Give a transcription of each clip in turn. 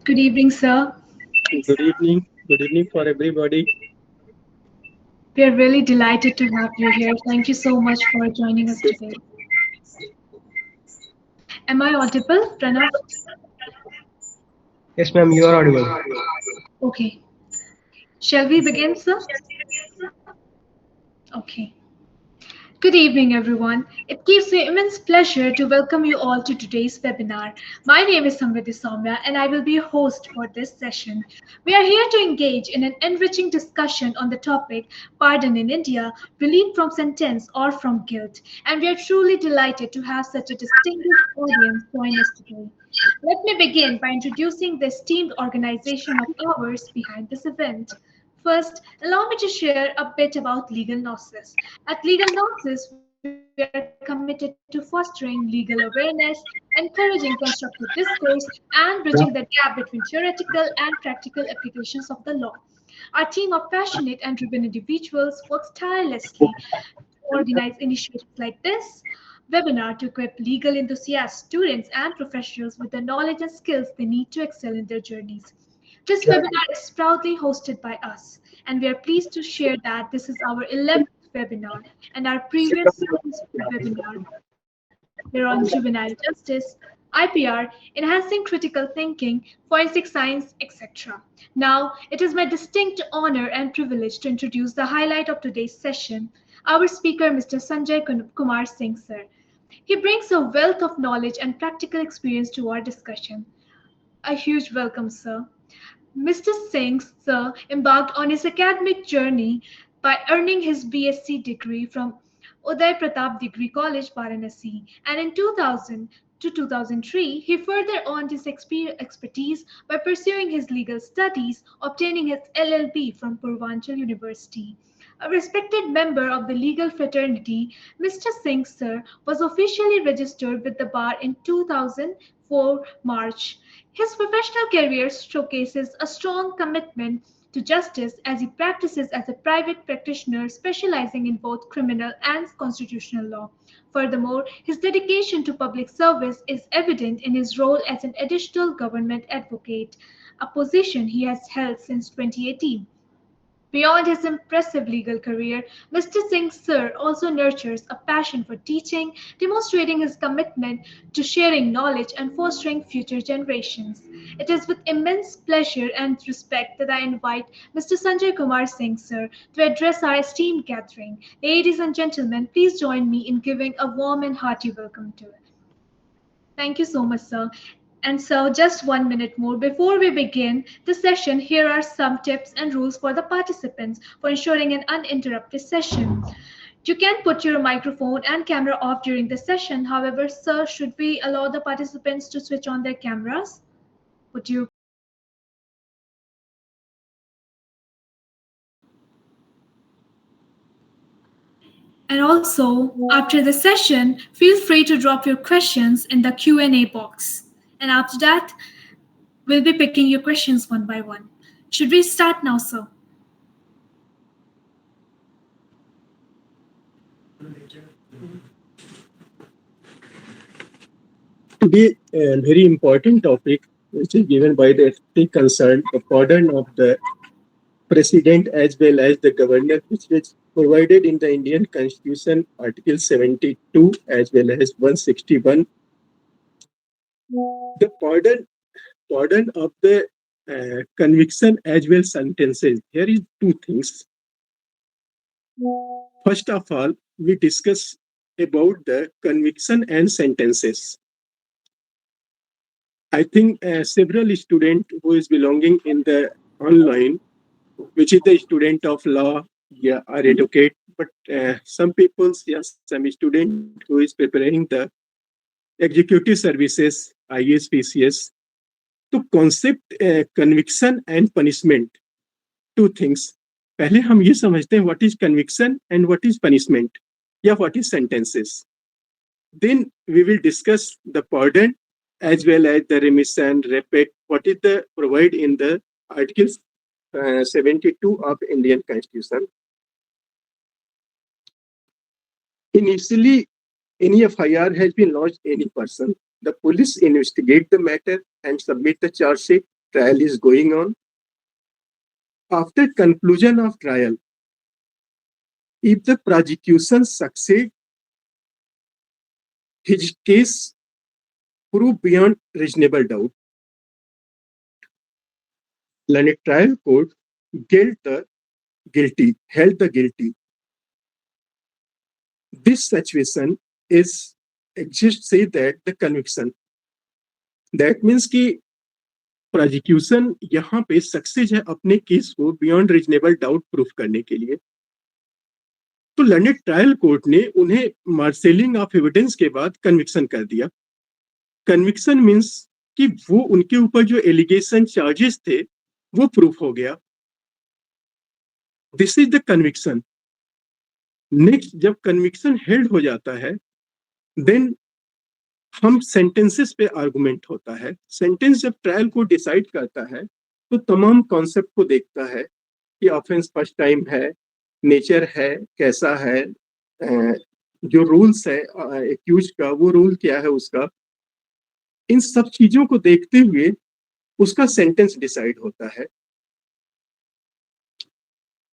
Good evening, sir. Good evening. Good evening for everybody. We are really delighted to have you here. Thank you so much for joining us today. Am I audible, Pranav? Yes, ma'am, you are audible. Okay. Shall we begin, sir? Okay. Good evening, everyone. It gives me immense pleasure to welcome you all to today's webinar. My name is Samriddhi Soumya, and I will be your host for this session. We are here to engage in an enriching discussion on the topic Pardon in India, Relief from Sentence or from Guilt. And we are truly delighted to have such a distinguished audience join us today. Let me begin by introducing the esteemed organization of ours behind this event. First, allow me to share a bit about Legal Gnosis. At Legal Gnosis, we are committed to fostering legal awareness, encouraging constructive discourse, and bridging the gap between theoretical and practical applications of the law. Our team of passionate and driven individuals works tirelessly to organize initiatives like this webinar to equip legal enthusiasts, students, and professionals with the knowledge and skills they need to excel in their journeys. This webinar is proudly hosted by us, and we are pleased to share that this is our 11th webinar, and our previous successful webinar were on juvenile justice, IPR, enhancing critical thinking, forensic science, etc. Now, it is my distinct honor and privilege to introduce the highlight of today's session, our speaker, Mr. Sanjay Kumar Singh, sir. He brings a wealth of knowledge and practical experience to our discussion. A huge welcome, sir. Mr. Singh, sir, embarked on his academic journey by earning his BSc degree from Uday Pratap Degree College, Varanasi, and in 2000 to 2003, he further earned his expertise by pursuing his legal studies, obtaining his LLB from Purvanchal University. A respected member of the legal fraternity, Mr. Singh, sir, was officially registered with the bar in 2004 March. His professional career showcases a strong commitment to justice as he practices as a private practitioner specializing in both criminal and constitutional law. Furthermore, his dedication to public service is evident in his role as an additional government advocate, a position he has held since 2018. Beyond his impressive legal career, Mr. Singh Sir also nurtures a passion for teaching, demonstrating his commitment to sharing knowledge and fostering future generations. It is with immense pleasure and respect that I invite Mr. Sanjay Kumar Singh Sir to address our esteemed gathering. Ladies and gentlemen, please join me in giving a warm and hearty welcome to it. Thank you so much, sir. And so, just 1 minute more before we begin the session, here are some tips and rules for the participants for ensuring an uninterrupted session. You can put your microphone and camera off during the session. However, sir, should we allow the participants to switch on their cameras? Would you? And also, after the session, feel free to drop your questions in the Q&A box. And after that, we'll be picking your questions one by one. Should we start now, sir? Today, a very important topic which is given by the ethic concern, the pardon of the president as well as the governor, which is provided in the Indian Constitution, Article 72 as well as 161. The pardon of the conviction as well sentences. Here is two things. First of all, we discuss about the conviction and sentences. I think several students who is belonging in the online, which is the student of law, yeah, are advocate, but some people, yes, some student who is preparing the executive services, IAS, PCS, तो concept conviction and punishment, two things. पहले हम ये समझते हैं what is conviction and what is punishment, या what is sentences. Then we will discuss the pardon as well as the remission, repeat, what is the provide in the Articles 72 of Indian Constitution. Initially, any FIR has been lodged any person. The police investigate the matter and submit the charge sheet. trial is going on. After conclusion of trial, if the prosecution succeed, his case prove beyond reasonable doubt, Learned trial court held the guilty. This situation is exists say that the conviction. That means कि prosecution यहाँ पे success है अपने case को beyond reasonable doubt proof करने के लिए. तो लर्नेड ट्रायल कोर्ट ने उन्हें मार्शलिंग ऑफ एविडेंस के बाद कन्विक्शन कर दिया. कन्विक्शन मीन्स कि वो उनके ऊपर जो एलिगेशन चार्जेस थे वो प्रूफ हो गया. This is the conviction. Next जब कन्विक्शन हेल्ड हो जाता है देन हम सेंटेंसेस पे आर्गुमेंट होता है. सेंटेंस जब ट्रायल को डिसाइड करता है तो तमाम कॉन्सेप्ट को देखता है कि ऑफेंस फर्स्ट टाइम है, नेचर है, कैसा है, जो रूल्स है एक्यूज का वो रूल क्या है उसका. इन सब चीजों को देखते हुए उसका सेंटेंस डिसाइड होता है.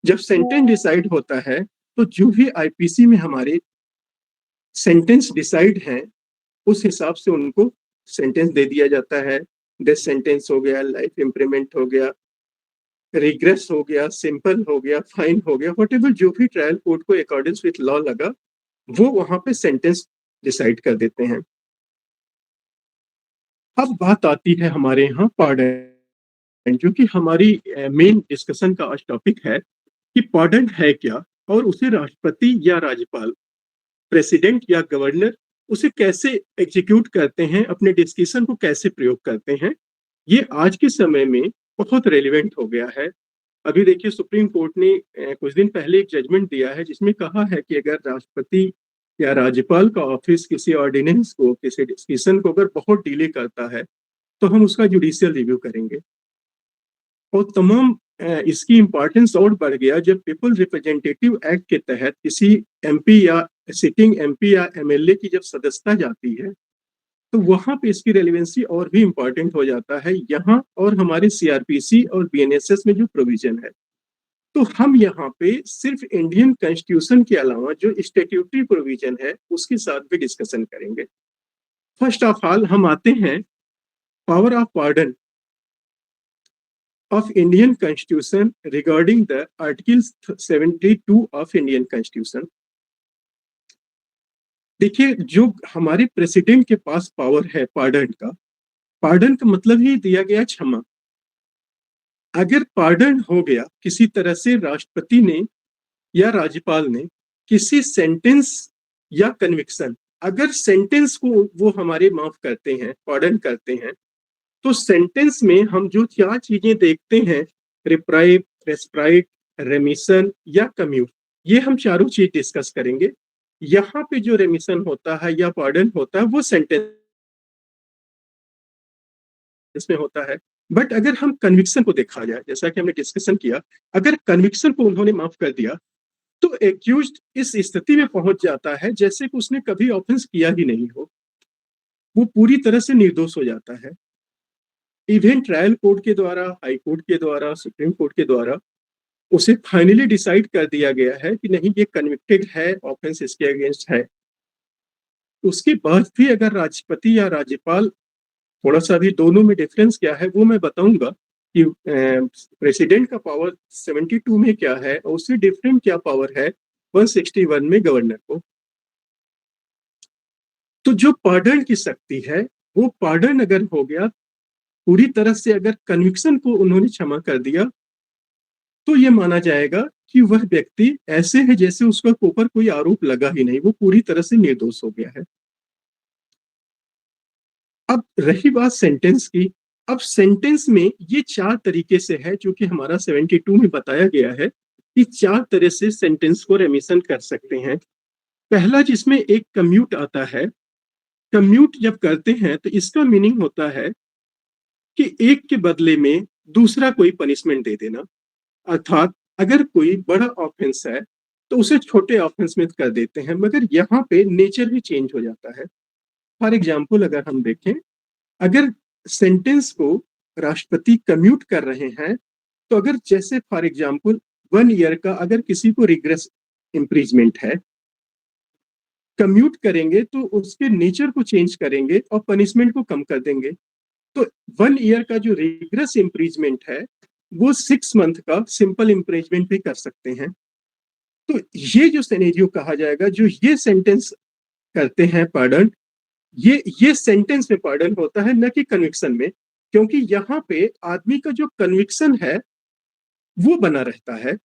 जब सेंटेंस डिसाइड होता है तो जो भी आईपीसी में हमारे सेंटेंस डिसाइड हैं उस हिसाब से उनको सेंटेंस दे दिया जाता है. डेथ सेंटेंस हो गया, लाइफ इम्प्रिजमेंट हो गया, रिग्रेस हो गया, सिंपल हो गया, फाइन हो गया, व्हाटएवर जो भी ट्रायल कोर्ट को अकॉर्डिंग विथ लॉ लगा वो वहां पे सेंटेंस डिसाइड कर देते हैं. अब बात आती है हमारे यहाँ पार्डन, जो कि हमारी मेन डिस्कशन का आज टॉपिक है कि पार्डन है क्या और उसे राष्ट्रपति या राज्यपाल, प्रेसिडेंट या गवर्नर उसे कैसे एग्जीक्यूट करते हैं, अपने डिस्कशन को कैसे प्रयोग करते हैं. ये आज के समय में बहुत रेलिवेंट हो गया है. अभी देखिए सुप्रीम कोर्ट ने कुछ दिन पहले एक जजमेंट दिया है जिसमें कहा है कि अगर राष्ट्रपति या राज्यपाल का ऑफिस किसी ऑर्डिनेंस को, किसी डिस्कशन को अगर बहुत डिले करता है तो हम उसका जुडिशियल रिव्यू करेंगे. और तमाम इसकी इम्पोर्टेंस और बढ़ गया जब पीपल रिप्रेजेंटेटिव एक्ट के तहत किसी एमपी या सिटिंग एमपी या एमएलए की जब सदस्यता जाती है तो वहां पे इसकी रेलिवेंसी और भी इम्पोर्टेंट हो जाता है. यहाँ और हमारे सीआरपीसी और बीएनएसएस में जो प्रोविजन है तो हम यहाँ पे सिर्फ इंडियन कॉन्स्टिट्यूशन के अलावा जो स्टैट्यूटरी प्रोविजन है उसके साथ भी डिस्कशन करेंगे. फर्स्ट ऑफ ऑल हम आते हैं power of pardon of Indian Constitution regarding the Article 72 of Indian Constitution. देखिए जो हमारे प्रेसिडेंट के पास पावर है पार्डन का मतलब ही दिया गया क्षमा. अगर पार्डन हो गया किसी तरह से राष्ट्रपति ने या राज्यपाल ने किसी सेंटेंस या कन्विक्शन, अगर सेंटेंस को वो हमारे माफ करते हैं, पार्डन करते हैं, तो सेंटेंस में हम जो 4 चीजें देखते हैं, रिप्राइव, रेस्प्राइट, रेमिशन या कम्यूट, ये हम चारों चीज डिस्कस करेंगे. यहाँ पे जो रेमिशन होता है या पार्डन होता है वो सेंटेंस में होता है. बट अगर हम कन्विक्शन को देखा जाए, जैसा कि हमने डिस्कशन किया, अगर कन्विक्शन को उन्होंने माफ कर दिया तो एक्यूज्ड इस स्थिति में पहुंच जाता है जैसे कि उसने कभी ऑफेंस किया ही नहीं हो, वो पूरी तरह से निर्दोष हो जाता है. इवन ट्रायल कोर्ट के द्वारा, हाई कोर्ट के द्वारा, सुप्रीम कोर्ट के द्वारा उसे फाइनली डिसाइड कर दिया गया है कि नहीं ये कन्विक्टेड है, ऑफेंस इसके अगेंस्ट है. उसके बाद भी अगर राष्ट्रपति या राज्यपाल, थोड़ा सा भी दोनों में डिफरेंस क्या है वो मैं बताऊंगा कि प्रेसिडेंट का पावर 72 में क्या है और उससे डिफरेंट क्या पावर है 161 में गवर्नर को. तो जो पार्डन की शक्ति है वो पार्डन अगर हो गया पूरी तरह से, अगर कन्विक्शन को उन्होंने क्षमा कर दिया तो ये माना जाएगा कि वह व्यक्ति ऐसे है जैसे उसका ऊपर कोई आरोप लगा ही नहीं, वो पूरी तरह से निर्दोष हो गया है. अब रही बात सेंटेंस की. अब सेंटेंस में ये 4 तरीके से है जो कि हमारा 72 में बताया गया है कि 4 तरह से सेंटेंस को रेमिशन कर सकते हैं. पहला जिसमें एक कम्यूट आता है. कम्यूट जब करते हैं तो इसका मीनिंग होता है कि एक के बदले में दूसरा कोई पनिशमेंट दे देना. अर्थात अगर कोई बड़ा ऑफेंस है तो उसे छोटे ऑफेंस में कर देते हैं, मगर यहाँ पे नेचर भी चेंज हो जाता है. फॉर एग्जाम्पल अगर हम देखें, अगर सेंटेंस को राष्ट्रपति कम्यूट कर रहे हैं, तो अगर जैसे फॉर एग्जाम्पल 1 ईयर का अगर किसी को रिग्रेस इम्प्रीजमेंट है, कम्यूट करेंगे तो उसके नेचर को चेंज करेंगे और पनिशमेंट को कम कर देंगे। तो 1 ईयर का जो रिग्रेस इम्प्रीजमेंट है वो 6 मंथ का सिंपल इम्प्रीजमेंट भी कर सकते हैं। तो ये जो सिनेरियो कहा जाएगा, जो ये सेंटेंस करते हैं पार्डन, ये सेंटेंस में पार्डन होता है, न कि कन्विक्शन में, क्योंकि यहाँ पे आदमी का जो कन्विक्शन है वो बना रहता है,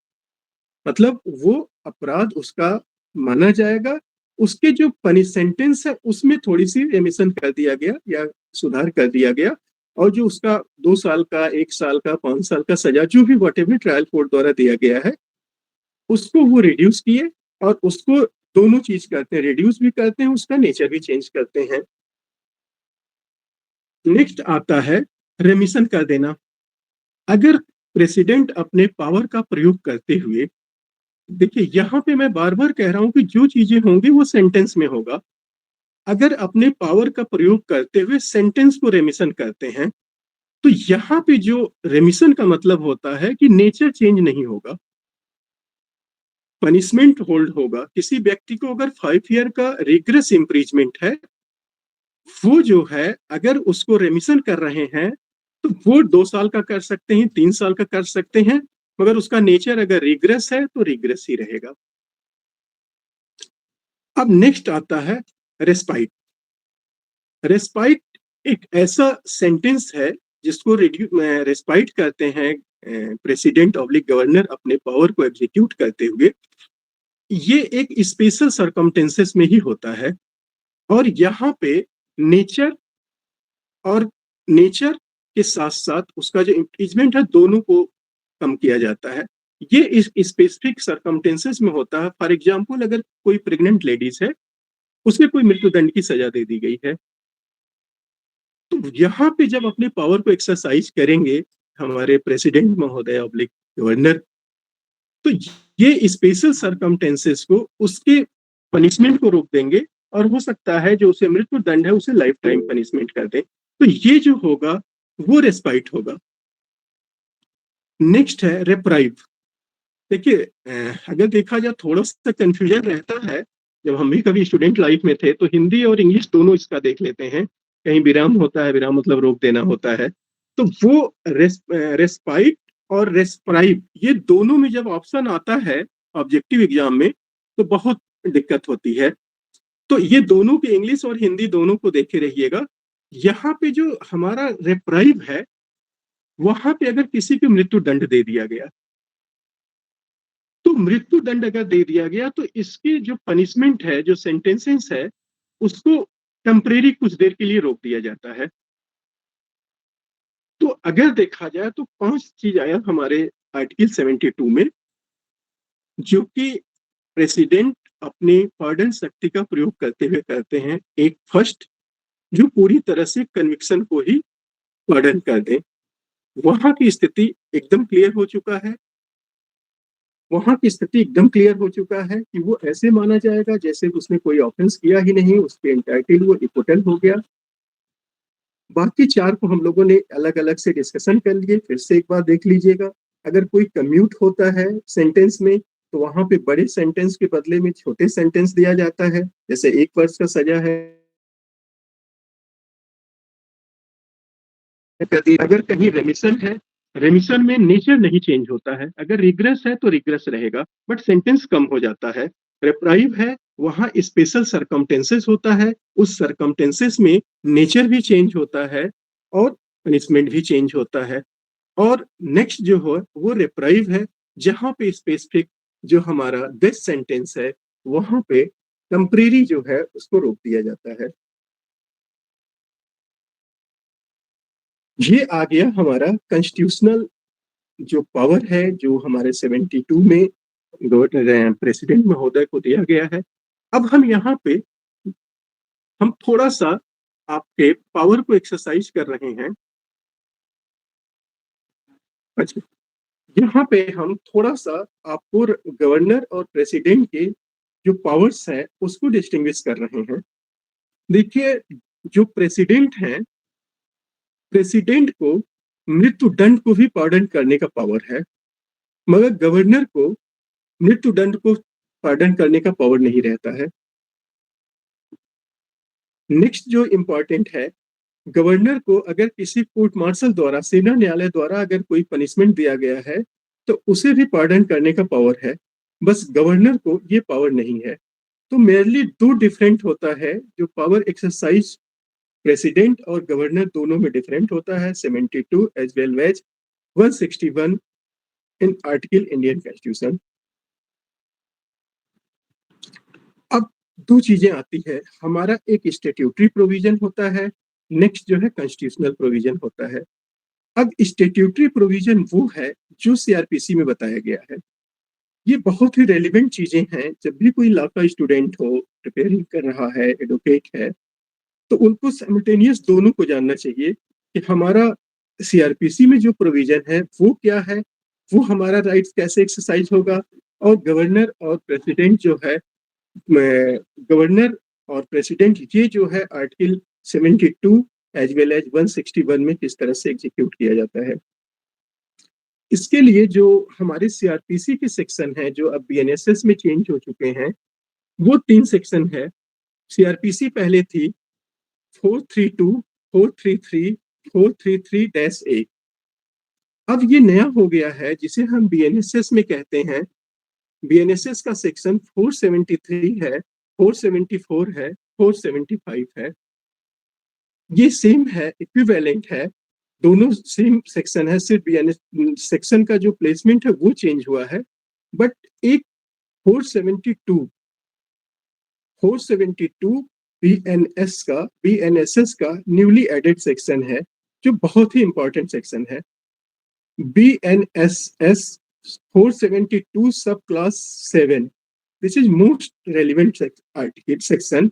मतलब वो अपराध उसका माना जाएगा, उसके जो पनिश सेंटेंस है उसमें थोड़ी सी एमिशन कर दिया गया या सुधार कर दिया गया, और जो उसका 2 साल का, 1 साल का, 5 साल का सजा जो भी वॉटेवर ट्रायल कोर्ट द्वारा दिया गया है उसको वो रिड्यूस किए, और उसको दोनों चीज करते हैं, रिड्यूस भी करते हैं, उसका नेचर भी चेंज करते हैं। नेक्स्ट आता है रेमिशन कर देना। अगर प्रेसिडेंट अपने पावर का प्रयोग करते हुए, देखिए यहाँ पे मैं बार बार कह रहा हूं कि जो चीजें होंगी वो सेंटेंस में होगा, अगर अपने पावर का प्रयोग करते हुए सेंटेंस को रेमिशन करते हैं, तो यहाँ पे जो रेमिशन का मतलब होता है कि नेचर चेंज नहीं होगा, पनिशमेंट होल्ड होगा। किसी व्यक्ति को अगर 5 ईयर का रिग्रेस इम्प्रीजमेंट है, वो जो है अगर उसको रेमिशन कर रहे हैं तो वो 2 साल का कर सकते हैं, 3 साल का कर सकते हैं, मगर उसका नेचर अगर रिग्रेस है तो रिग्रेस ही रहेगा। अब नेक्स्ट आता है रेस्पाइट। रेस्पाइट एक ऐसा सेंटेंस है जिसको रेस्पाइट करते हैं प्रेसिडेंट ऑब्लिक गवर्नर अपने पावर को एग्जीक्यूट करते हुए। ये एक स्पेशल सर्कमटेंसेस में ही होता है, और यहाँ पे नेचर और नेचर के साथ साथ उसका जो इम्पीचमेंट है दोनों को कम किया जाता है। ये इस स्पेसिफिक सर्कमटेंसेस में होता है। फॉर एग्जाम्पल अगर कोई प्रेग्नेंट लेडीज है, उसे कोई मृत्युदंड की सजा दे दी गई है, तो यहाँ पे जब अपने पावर को एक्सरसाइज करेंगे हमारे प्रेसिडेंट महोदय ऑब्लिक गवर्नर, तो ये स्पेशल सर्कमटेंसेस को उसके पनिशमेंट को रोक देंगे, और हो सकता है जो उसे मृत्यु दंड है उसे लाइफ टाइम पनिशमेंट कर दें। तो ये जो होगा वो रेस्पाइट होगा। नेक्स्ट है रेप्राइव। देखिए अगर देखा जाए थोड़ा सा कंफ्यूजन रहता है, जब हम भी कभी स्टूडेंट लाइफ में थे तो हिंदी और इंग्लिश दोनों इसका देख लेते हैं, कहीं विराम होता है, विराम मतलब रोक देना होता है, तो वो रेस्पाइट और रेस्प्राइव ये दोनों में जब ऑप्शन आता है ऑब्जेक्टिव एग्जाम में तो बहुत दिक्कत होती है। तो ये दोनों की इंग्लिश और हिंदी दोनों को देखे रहिएगा। यहाँ पे जो हमारा रेप्राइव है, वहां पे अगर किसी को मृत्यु दंड दे दिया गया, तो मृत्यु दंड अगर दे दिया गया तो इसकी जो पनिशमेंट है, जो सेंटेंसेस है, उसको टेम्परेरी कुछ देर के लिए रोक दिया जाता है। तो अगर देखा जाए तो 5 चीज आया हमारे आर्टिकल 72 में, जो कि प्रेसिडेंट अपने पार्डन शक्ति का प्रयोग करते हुए करते हैं। एक फर्स्ट, जो पूरी तरह से कन्विक्शन को ही पार्डन कर दें। वहां की स्थिति एकदम क्लियर हो चुका है, वहां की स्थिति एकदम क्लियर हो चुका है कि वो ऐसे माना जाएगा जैसे उसने कोई ऑफेंस किया ही नहीं, उसके एंटाइटल वो इक्वटल हो गया। बाकी 4 को हम लोगों ने अलग अलग से डिस्कशन कर लिए, फिर से एक बार देख लीजिएगा। अगर कोई कम्यूट होता है सेंटेंस में, तो वहां पे बड़े सेंटेंस के बदले में छोटे सेंटेंस दिया जाता है, जैसे 1 वर्ष का सजा है। अगर कहीं रेमिशन है, रेमिशन में नेचर नहीं चेंज होता है, अगर रिग्रेस है तो रिग्रेस रहेगा बट सेंटेंस कम हो जाता है। रेप्राइव है, वहां स्पेशल सरकमटेंसेस होता है, उस सरकमटेंसेस में नेचर भी चेंज होता है और पनिशमेंट भी चेंज होता है। और नेक्स्ट जो हो वो रेप्राइव है, जहां पे स्पेसिफिक जो हमारा डेथ सेंटेंस है वहां पे टेम्परेरी जो है उसको रोक दिया जाता है। ये आ गया हमारा कॉन्स्टिट्यूशनल जो पावर है, जो हमारे 72 में प्रेसिडेंट महोदय को दिया गया है। अब हम यहाँ पे हम थोड़ा सा आपके पावर को एक्सरसाइज कर रहे हैं। अच्छा, यहाँ पे हम थोड़ा सा आपको गवर्नर और प्रेसिडेंट के जो पावर्स है उसको डिस्टिंग्विश कर रहे हैं। देखिए, जो प्रेसिडेंट हैं, प्रेसिडेंट को मृत्युदंड को भी पार्डन करने का पावर है, मगर गवर्नर को मृत्युदंड को पार्डन करने का पावर नहीं रहता है। नेक्स्ट जो इम्पोर्टेंट है, गवर्नर को अगर किसी कोर्ट मार्शल द्वारा, सेना न्यायालय द्वारा अगर कोई पनिशमेंट दिया गया है तो उसे भी पार्डन करने का पावर है, बस गवर्नर को ये पावर नहीं है। तो मेनली दो डिफरेंट होता है, जो पावर एक्सरसाइज प्रेसिडेंट और गवर्नर दोनों में डिफरेंट होता है, 72 as well as 161 in article Indian constitution. अब दो चीजें आती है, हमारा एक स्टैट्यूटरी प्रोविजन होता है, नेक्स्ट जो है कॉन्स्टिट्यूशनल प्रोविजन होता है। अब स्टैट्यूटरी प्रोविजन वो है जो सीआरपीसी में बताया गया है। ये बहुत ही रेलिवेंट चीजें हैं, जब भी कोई लॉ का स्टूडेंट हो, प्रिपेयरिंग कर रहा है, एडवोकेट है, तो उनको साइमल्टेनियस दोनों को जानना चाहिए कि हमारा सीआरपीसी में जो प्रोविजन है वो क्या है, वो हमारा राइट्स कैसे एक्सरसाइज होगा, और गवर्नर और प्रेसिडेंट जो है, गवर्नर और प्रेसिडेंट ये जो है आर्टिकल 72 एज वेल एज 161 में किस तरह से एग्जीक्यूट किया जाता है। इसके लिए जो हमारे सीआरपीसी के सेक्शन है, जो अब बीएनएसएस में चेंज हो चुके हैं, वो 3 सेक्शन है। सीआरपीसी पहले थी 432, 433, 433-A। अब ये नया हो गया है जिसे हम बीएनएसएस में कहते हैं। बीएनएसएस का सेक्शन 473 है, 474 है, 475 है। ये सेम है, इक्विवेलेंट है, दोनों सेम सेक्शन है, सिर्फ बीएनएस सेक्शन का जो प्लेसमेंट है वो चेंज हुआ है। बट एक 472 बीएनएसएस का न्यूली एडेड सेक्शन है, जो बहुत ही इंपॉर्टेंट सेक्शन है। BNSS 472 sub clause 7, this is most relevant section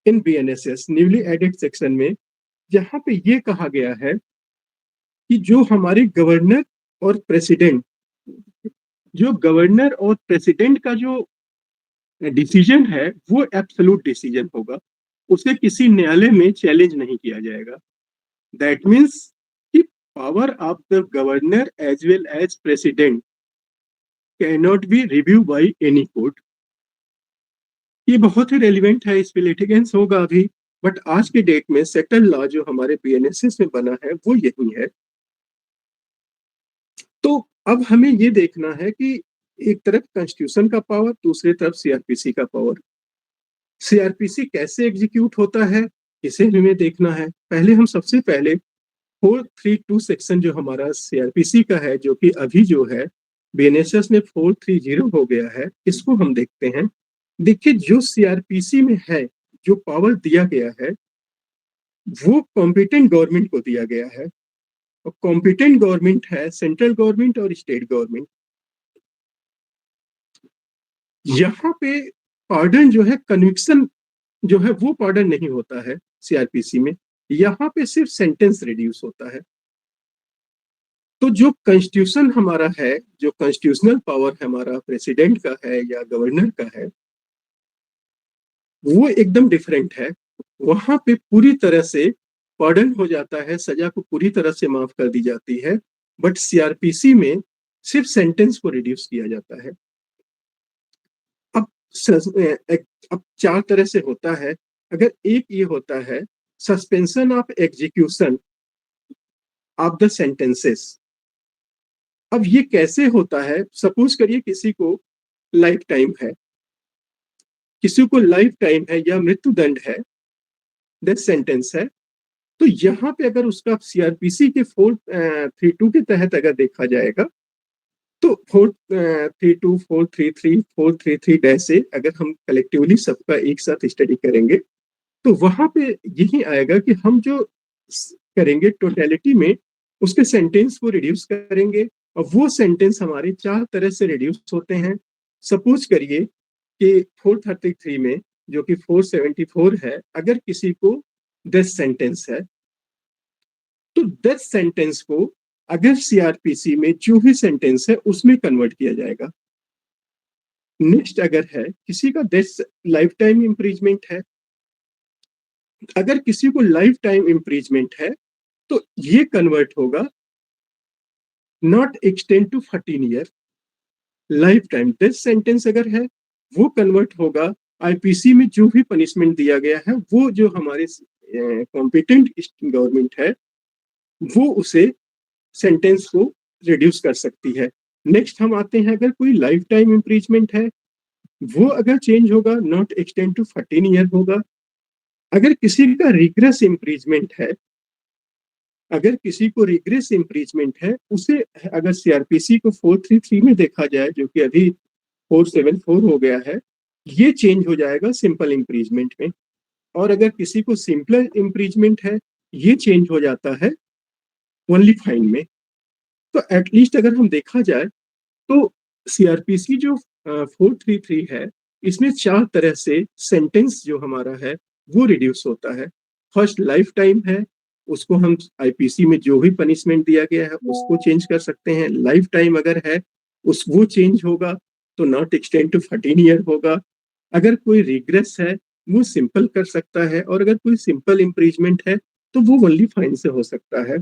in BNSS newly added section में, जहां पे ये कहा गया है कि जो हमारे गवर्नर और प्रेसिडेंट का जो डिसीजन है वो एब्सोल्यूट डिसीजन होगा, उसे किसी न्यायालय में चैलेंज नहीं किया जाएगा। दैट मीन्स कि power of the governor as well as president can not be review by any court. ये बहुत ही रेलिवेंट है, इस पे लिटिगेंस होगा अभी, बट आज के डेट में सेटल लॉ जो हमारे बीएनएसएस में बना है वो यही है। तो अब हमें ये देखना है कि एक तरफ कॉन्स्टिट्यूशन का पावर, दूसरी तरफ सीआरपीसी का पावर। सीआरपीसी कैसे एग्जीक्यूट होता है इसे हमें देखना है। पहले हम सबसे पहले 432 सेक्शन जो हमारा सीआरपीसी का है, जो कि अभी जो है बीएनएसएस में 430 हो गया है, इसको हम देखते हैं। देखिए, जो सीआरपीसी में है, जो पावर दिया गया है वो कॉम्पिटेंट गवर्नमेंट को दिया गया है, और कॉम्पिटेंट गवर्नमेंट है सेंट्रल गवर्नमेंट और स्टेट गवर्नमेंट। यहाँ पे पार्डन जो है, कन्विक्शन जो है वो पार्डन नहीं होता है सीआरपीसी में, यहाँ पे सिर्फ सेंटेंस रिड्यूस होता है। तो जो कॉन्स्टिट्यूशन हमारा है, जो कॉन्स्टिट्यूशनल पावर हमारा प्रेसिडेंट का है या गवर्नर का है, वो एकदम डिफरेंट है। वहां पे पूरी तरह से पार्डन हो जाता है, सजा को पूरी तरह से माफ कर दी जाती है, बट सीआरपीसी में सिर्फ सेंटेंस को रिड्यूस किया जाता है। अब 4 तरह से होता है। अगर एक ये होता है suspension of execution of the sentences. अब ये कैसे होता है, सपोज करिए किसी को लाइफ टाइम है, या मृत्युदंड है, डेथ सेंटेंस है, तो यहाँ पे अगर उसका सीआरपीसी के 432 के तहत अगर देखा जाएगा, तो 432, 433, 433 से अगर हम कलेक्टिवली सबका एक साथ स्टडी करेंगे, तो वहां पे यही आएगा कि हम जो करेंगे टोटलिटी में उसके सेंटेंस को रिड्यूस करेंगे, और वो सेंटेंस हमारे 4 तरह से रिड्यूस होते हैं। सपोज करिए कि 433 में, जो कि 474 है, अगर किसी को डेथ सेंटेंस है, तो डेथ सेंटेंस को अगर सीआरपीसी में जो भी सेंटेंस है उसमें कन्वर्ट किया जाएगा। नेक्स्ट, अगर है किसी का डेथ लाइफ टाइम इम्प्रीजमेंट है, अगर किसी को लाइफ टाइम इम्प्रीजमेंट है तो ये कन्वर्ट होगा not extend to 14 year, life time death sentence अगर है वो कन्वर्ट होगा आईपीसी में। जो भी पनिशमेंट दिया गया है वो जो हमारे कॉम्पिटेंट गवर्नमेंट है वो उसे सेंटेंस को रिड्यूस कर सकती है। नेक्स्ट हम आते हैं, अगर कोई लाइफ टाइम इम्प्रीजमेंट है वो अगर चेंज होगा, नॉट एक्सटेंड टू 14 ईयर होगा। अगर किसी का रिग्रेस इम्प्रीजमेंट है, अगर किसी को रिग्रेस इम्प्रीजमेंट है उसे अगर सीआरपीसी को 433 में देखा जाए, जो कि अभी 474 हो गया है, ये चेंज हो जाएगा सिंपल इम्प्रीजमेंट में। और अगर किसी को सिंपल इम्प्रीजमेंट है ये चेंज हो जाता है ओनली फाइन में। तो एटलीस्ट अगर हम देखा जाए तो सीआरपीसी जो 433 है इसमें 4 तरह से सेंटेंस जो हमारा है वो रिड्यूस होता है। फर्स्ट लाइफ टाइम है, उसको हम आईपीसी में जो भी पनिशमेंट दिया गया है उसको चेंज कर सकते हैं। लाइफ टाइम अगर है उस वो चेंज होगा तो नॉट एक्सटेंड टू 14 ईयर होगा। अगर कोई रिग्रेस है वो सिंपल कर सकता है, और अगर कोई सिंपल इम्प्रीजमेंट है तो वो ओनली फाइन से हो सकता है।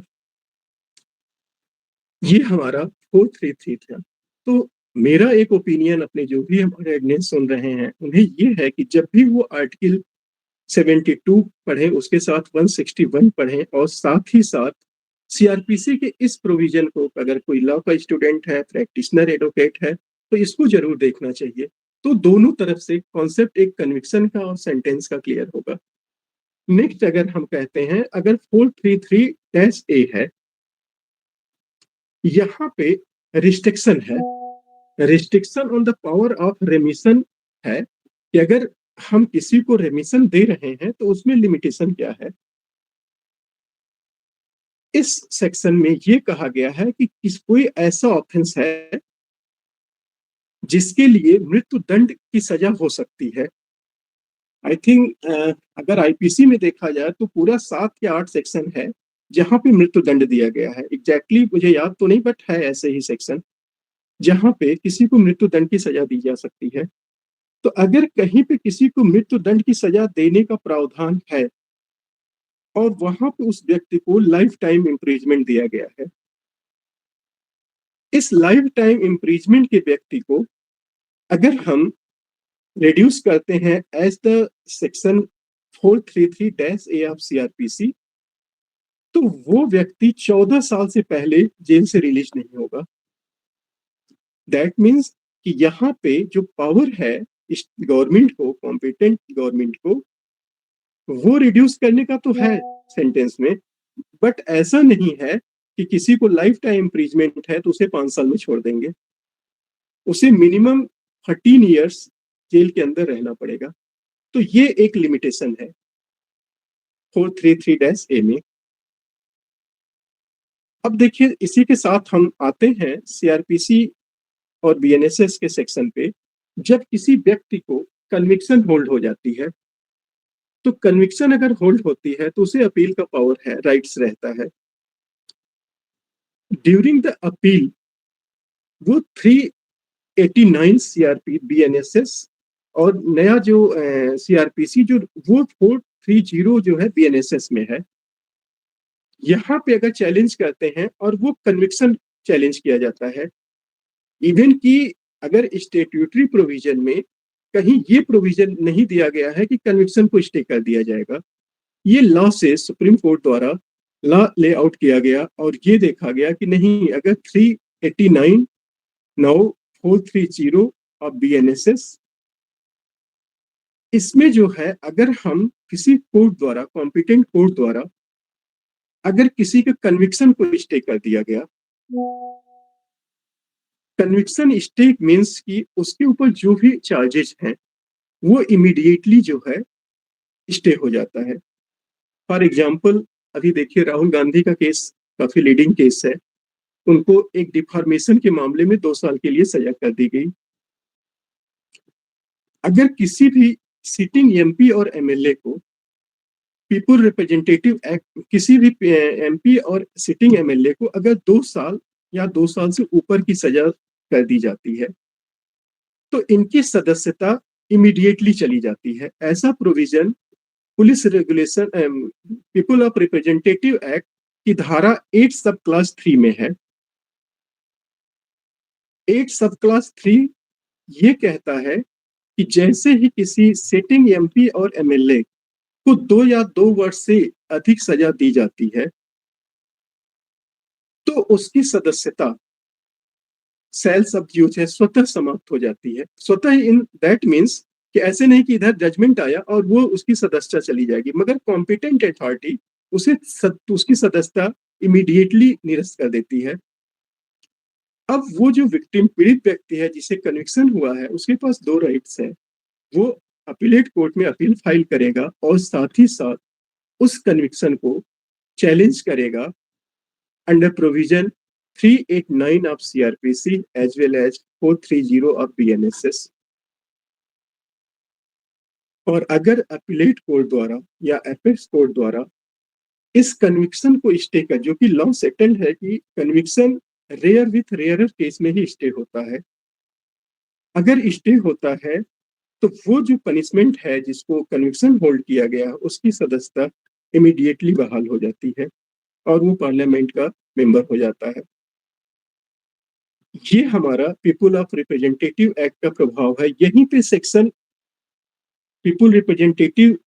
ये हमारा 433 था। तो मेरा एक ओपिनियन अपने जो भी हमारे अगेंस्ट सुन रहे हैं उन्हें ये है कि जब भी वो आर्टिकल 72 पढ़ें उसके साथ 161 पढ़ें, और साथ ही साथ सीआरपीसी के इस प्रोविजन को, अगर कोई लॉ का स्टूडेंट है, प्रैक्टिशनर एडवोकेट है, तो इसको जरूर देखना चाहिए। तो दोनों तरफ से कॉन्सेप्ट एक कन्विक्शन का और सेंटेंस का क्लियर होगा। नेक्स्ट अगर हम कहते हैं, अगर 433-A है, यहाँ पे रिस्ट्रिक्शन है, restriction on the power of रेमिशन है कि अगर हम किसी को रेमिशन दे रहे हैं तो उसमें लिमिटेशन क्या है। इस सेक्शन में ये कहा गया है कि कोई ऐसा ऑफेंस है जिसके लिए मृत्यु दंड की सजा हो सकती है। आई थिंक अगर आईपीसी में देखा जाए तो पूरा 7 या 8 सेक्शन है जहां पे मृत्यु दंड दिया गया है। एग्जैक्टली मुझे याद तो नहीं, बट है ऐसे ही सेक्शन जहां पे किसी को मृत्यु दंड की सजा दी जा सकती है। तो अगर कहीं पे किसी को मृत्यु दंड की सजा देने का प्रावधान है और वहां पे उस व्यक्ति को लाइफ टाइम इम्प्रीजमेंट दिया गया है, इस लाइफ टाइम इम्प्रीजमेंट के व्यक्ति को अगर हम रिड्यूस करते हैं as the section 433-A of CrPC, तो वो व्यक्ति 14 साल से पहले जेल से रिलीज नहीं होगा। दैट मीन्स कि यहाँ पे जो पावर है इस गवर्नमेंट को, कॉम्पिटेंट गवर्नमेंट को, वो रिड्यूस करने का तो है सेंटेंस में, बट ऐसा नहीं है कि किसी को लाइफ टाइम इम्प्रीजमेंट है तो उसे 5 साल में छोड़ देंगे। उसे मिनिमम 13 ईयर्स जेल के अंदर रहना पड़ेगा। तो ये एक लिमिटेशन है 433-A में। अब देखिए, इसी के साथ हम आते हैं सीआरपीसी और बीएनएसएस के सेक्शन पे। जब किसी व्यक्ति को कन्विक्शन होल्ड हो जाती है, तो कन्विक्शन अगर होल्ड होती है तो उसे अपील का पावर है, राइट्स रहता है। ड्यूरिंग द अपील वो 389 सीआरपी बीएनएसएस और नया जो सीआरपीसी जो वो 430 जो है बीएनएसएस में है, यहाँ पे अगर चैलेंज करते हैं और वो कन्विक्शन चैलेंज किया जाता है, इवन कि अगर स्टेट्यूटरी प्रोविजन में कहीं ये प्रोविजन नहीं दिया गया है कि कन्विक्शन को स्टे कर दिया जाएगा, ये लॉ से सुप्रीम कोर्ट द्वारा लॉ ले आउट किया गया और ये देखा गया कि नहीं, अगर 389 नाउ 430 ऑफ बीएनएसएस, इसमें जो है अगर हम किसी कोर्ट द्वारा, कॉम्पिटेंट कोर्ट द्वारा अगर किसी के कन्विक्शन को स्टे कर दिया गया, कन्विक्शन स्टे मीन्स कि उसके ऊपर जो भी चार्जेस हैं वो इमीडिएटली जो है स्टे हो जाता है। फॉर एग्जाम्पल, अभी देखिए राहुल गांधी का केस काफी लीडिंग केस है, उनको एक डिफॉर्मेशन के मामले में 2 साल के लिए सजा कर दी गई। अगर किसी भी सिटिंग एमपी और एमएलए को पीपुल रिप्रेजेंटेटिव एक्ट, किसी भी एमपी और सिटिंग एमएलए को अगर 2 साल या 2 साल से ऊपर की सजा कर दी जाती है तो इनकी सदस्यता इमीडिएटली चली जाती है। ऐसा provision police regulation people of representative act की धारा 8 सब क्लास 3 में है। 8 सब क्लास 3 ये कहता है कि जैसे ही किसी सिटिंग एमपी और एमएलए को 2 या 2 वर्ष से अधिक सजा दी जाती है तो उसकी सदस्यता सेल्स ऑफ यूज है स्वतः समाप्त हो जाती है। स्वतः इन दैट मीन्स कि ऐसे नहीं कि इधर जजमेंट आया और वो उसकी सदस्यता चली जाएगी, मगर कॉम्पिटेंट अथॉरिटी उसे उसकी सदस्यता इमीडिएटली निरस्त कर देती है। अब वो जो विक्टिम पीड़ित व्यक्ति है जिसे कन्विक्शन हुआ है उसके पास 2 राइट्स है। वो अपीलेट कोर्ट में अपील फाइल करेगा और साथ ही साथ उस कन्विक्शन को चैलेंज करेगा under provision 389 of CRPC as well as 430 of BNSS। और अगर अपीलेट कोर्ट द्वारा या एपेक्स कोर्ट द्वारा इस कन्विक्शन को स्टे कर, जो कि लॉ सेटल्ड है कि conviction rare with rarer case में ही स्टे होता है, अगर स्टे होता है तो वो जो पनिशमेंट है जिसको कन्विक्शन होल्ड किया गया उसकी सदस्यता इमीडिएटली बहाल हो जाती है और वो पार्लियामेंट का मेंबर हो जाता है। ये हमारा पीपुल ऑफ रिप्रेजेंटेटिव एक्ट का प्रभाव है। यहीं पे सेक्शन पीपुल रिप्रेजेंटेटिव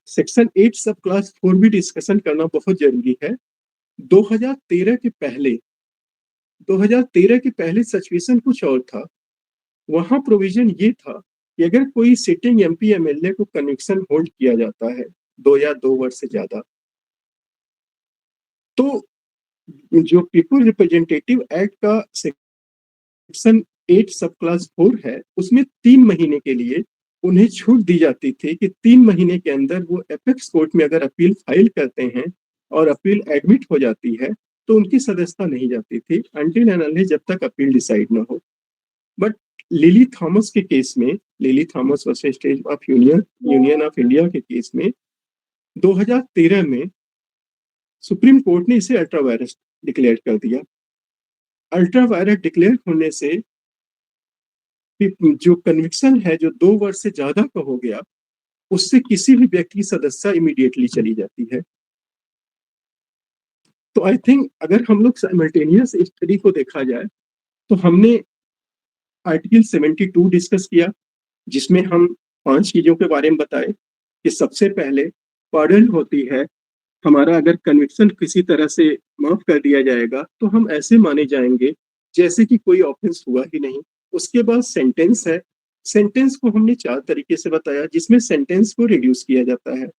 सेक्शन 8 सब क्लास 4 भी डिस्कशन करना बहुत जरूरी है। 2013 के पहले सिचुएशन कुछ और था। वहां प्रोविजन ये था कि अगर कोई सिटिंग एमपी एमएलए को कन्विक्शन होल्ड किया जाता है 2 या 2 वर्ष से ज्यादा, तो जो पीपुल रिप्रेजेंटेटिव एक्ट का सेक्शन 8 सब क्लास 4 है उसमें 3 महीने के लिए उन्हें छूट दी जाती थी कि 3 महीने के अंदर वो एपेक्स कोर्ट में अगर अपील फाइल करते हैं और अपील एडमिट हो जाती है तो उनकी सदस्यता नहीं जाती थी अनटिल एंड अनलेस जब तक अपील डिसाइड ना हो। बट लिली थॉमस के केस में, lily Thomas versus state of union of India के केस में 2013 में सुप्रीम कोर्ट ने इसे अल्ट्रा वायरस डिक्लेयर कर दिया। अल्ट्रा वायरस डिक्लेयर होने से जो कन्विक्शन है जो 2 वर्ष से ज्यादा का हो गया उससे किसी भी व्यक्ति की सदस्यता इमीडिएटली चली जाती है। तो आई थिंक अगर हम लोग साइमल्टेनियस स्टडी को देखा जाए तो हमने आर्टिकल 72 डिस्कस किया जिसमें हम 5 चीजों के बारे में बताए कि सबसे पहले पार्डन होती है। हमारा अगर कन्विक्शन किसी तरह से माफ कर दिया जाएगा तो हम ऐसे माने जाएंगे जैसे कि कोई ऑफेंस हुआ ही नहीं। उसके बाद सेंटेंस है। सेंटेंस को हमने 4 तरीके से बताया जिसमें सेंटेंस को रिड्यूस किया जाता है।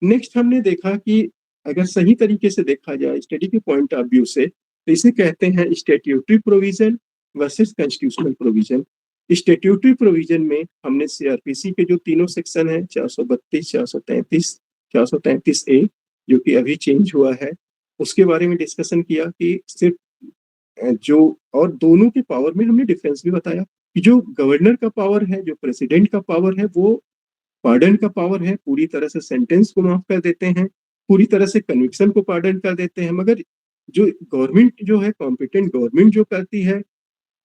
नेक्स्ट हमने देखा कि अगर सही तरीके से देखा जाए स्टडी के पॉइंट ऑफ व्यू से तो इसे कहते हैं statutory provision versus constitutional provision. Statutory provision में हमने सीआरपीसी के जो तीनों सेक्शन है 432, 433, 433 ए जो कि अभी चेंज हुआ है उसके बारे में डिस्कशन किया कि सिर्फ जो और दोनों के पावर में हमने डिफरेंस भी बताया कि जो गवर्नर का पावर है, जो प्रेसिडेंट का पावर है वो पार्डन का पावर है, पूरी तरह से सेंटेंस को माफ कर देते हैं, पूरी तरह से कन्विक्शन को पार्डन कर देते हैं। मगर जो गवर्नमेंट जो है, कॉम्पिटेंट गवर्नमेंट जो करती है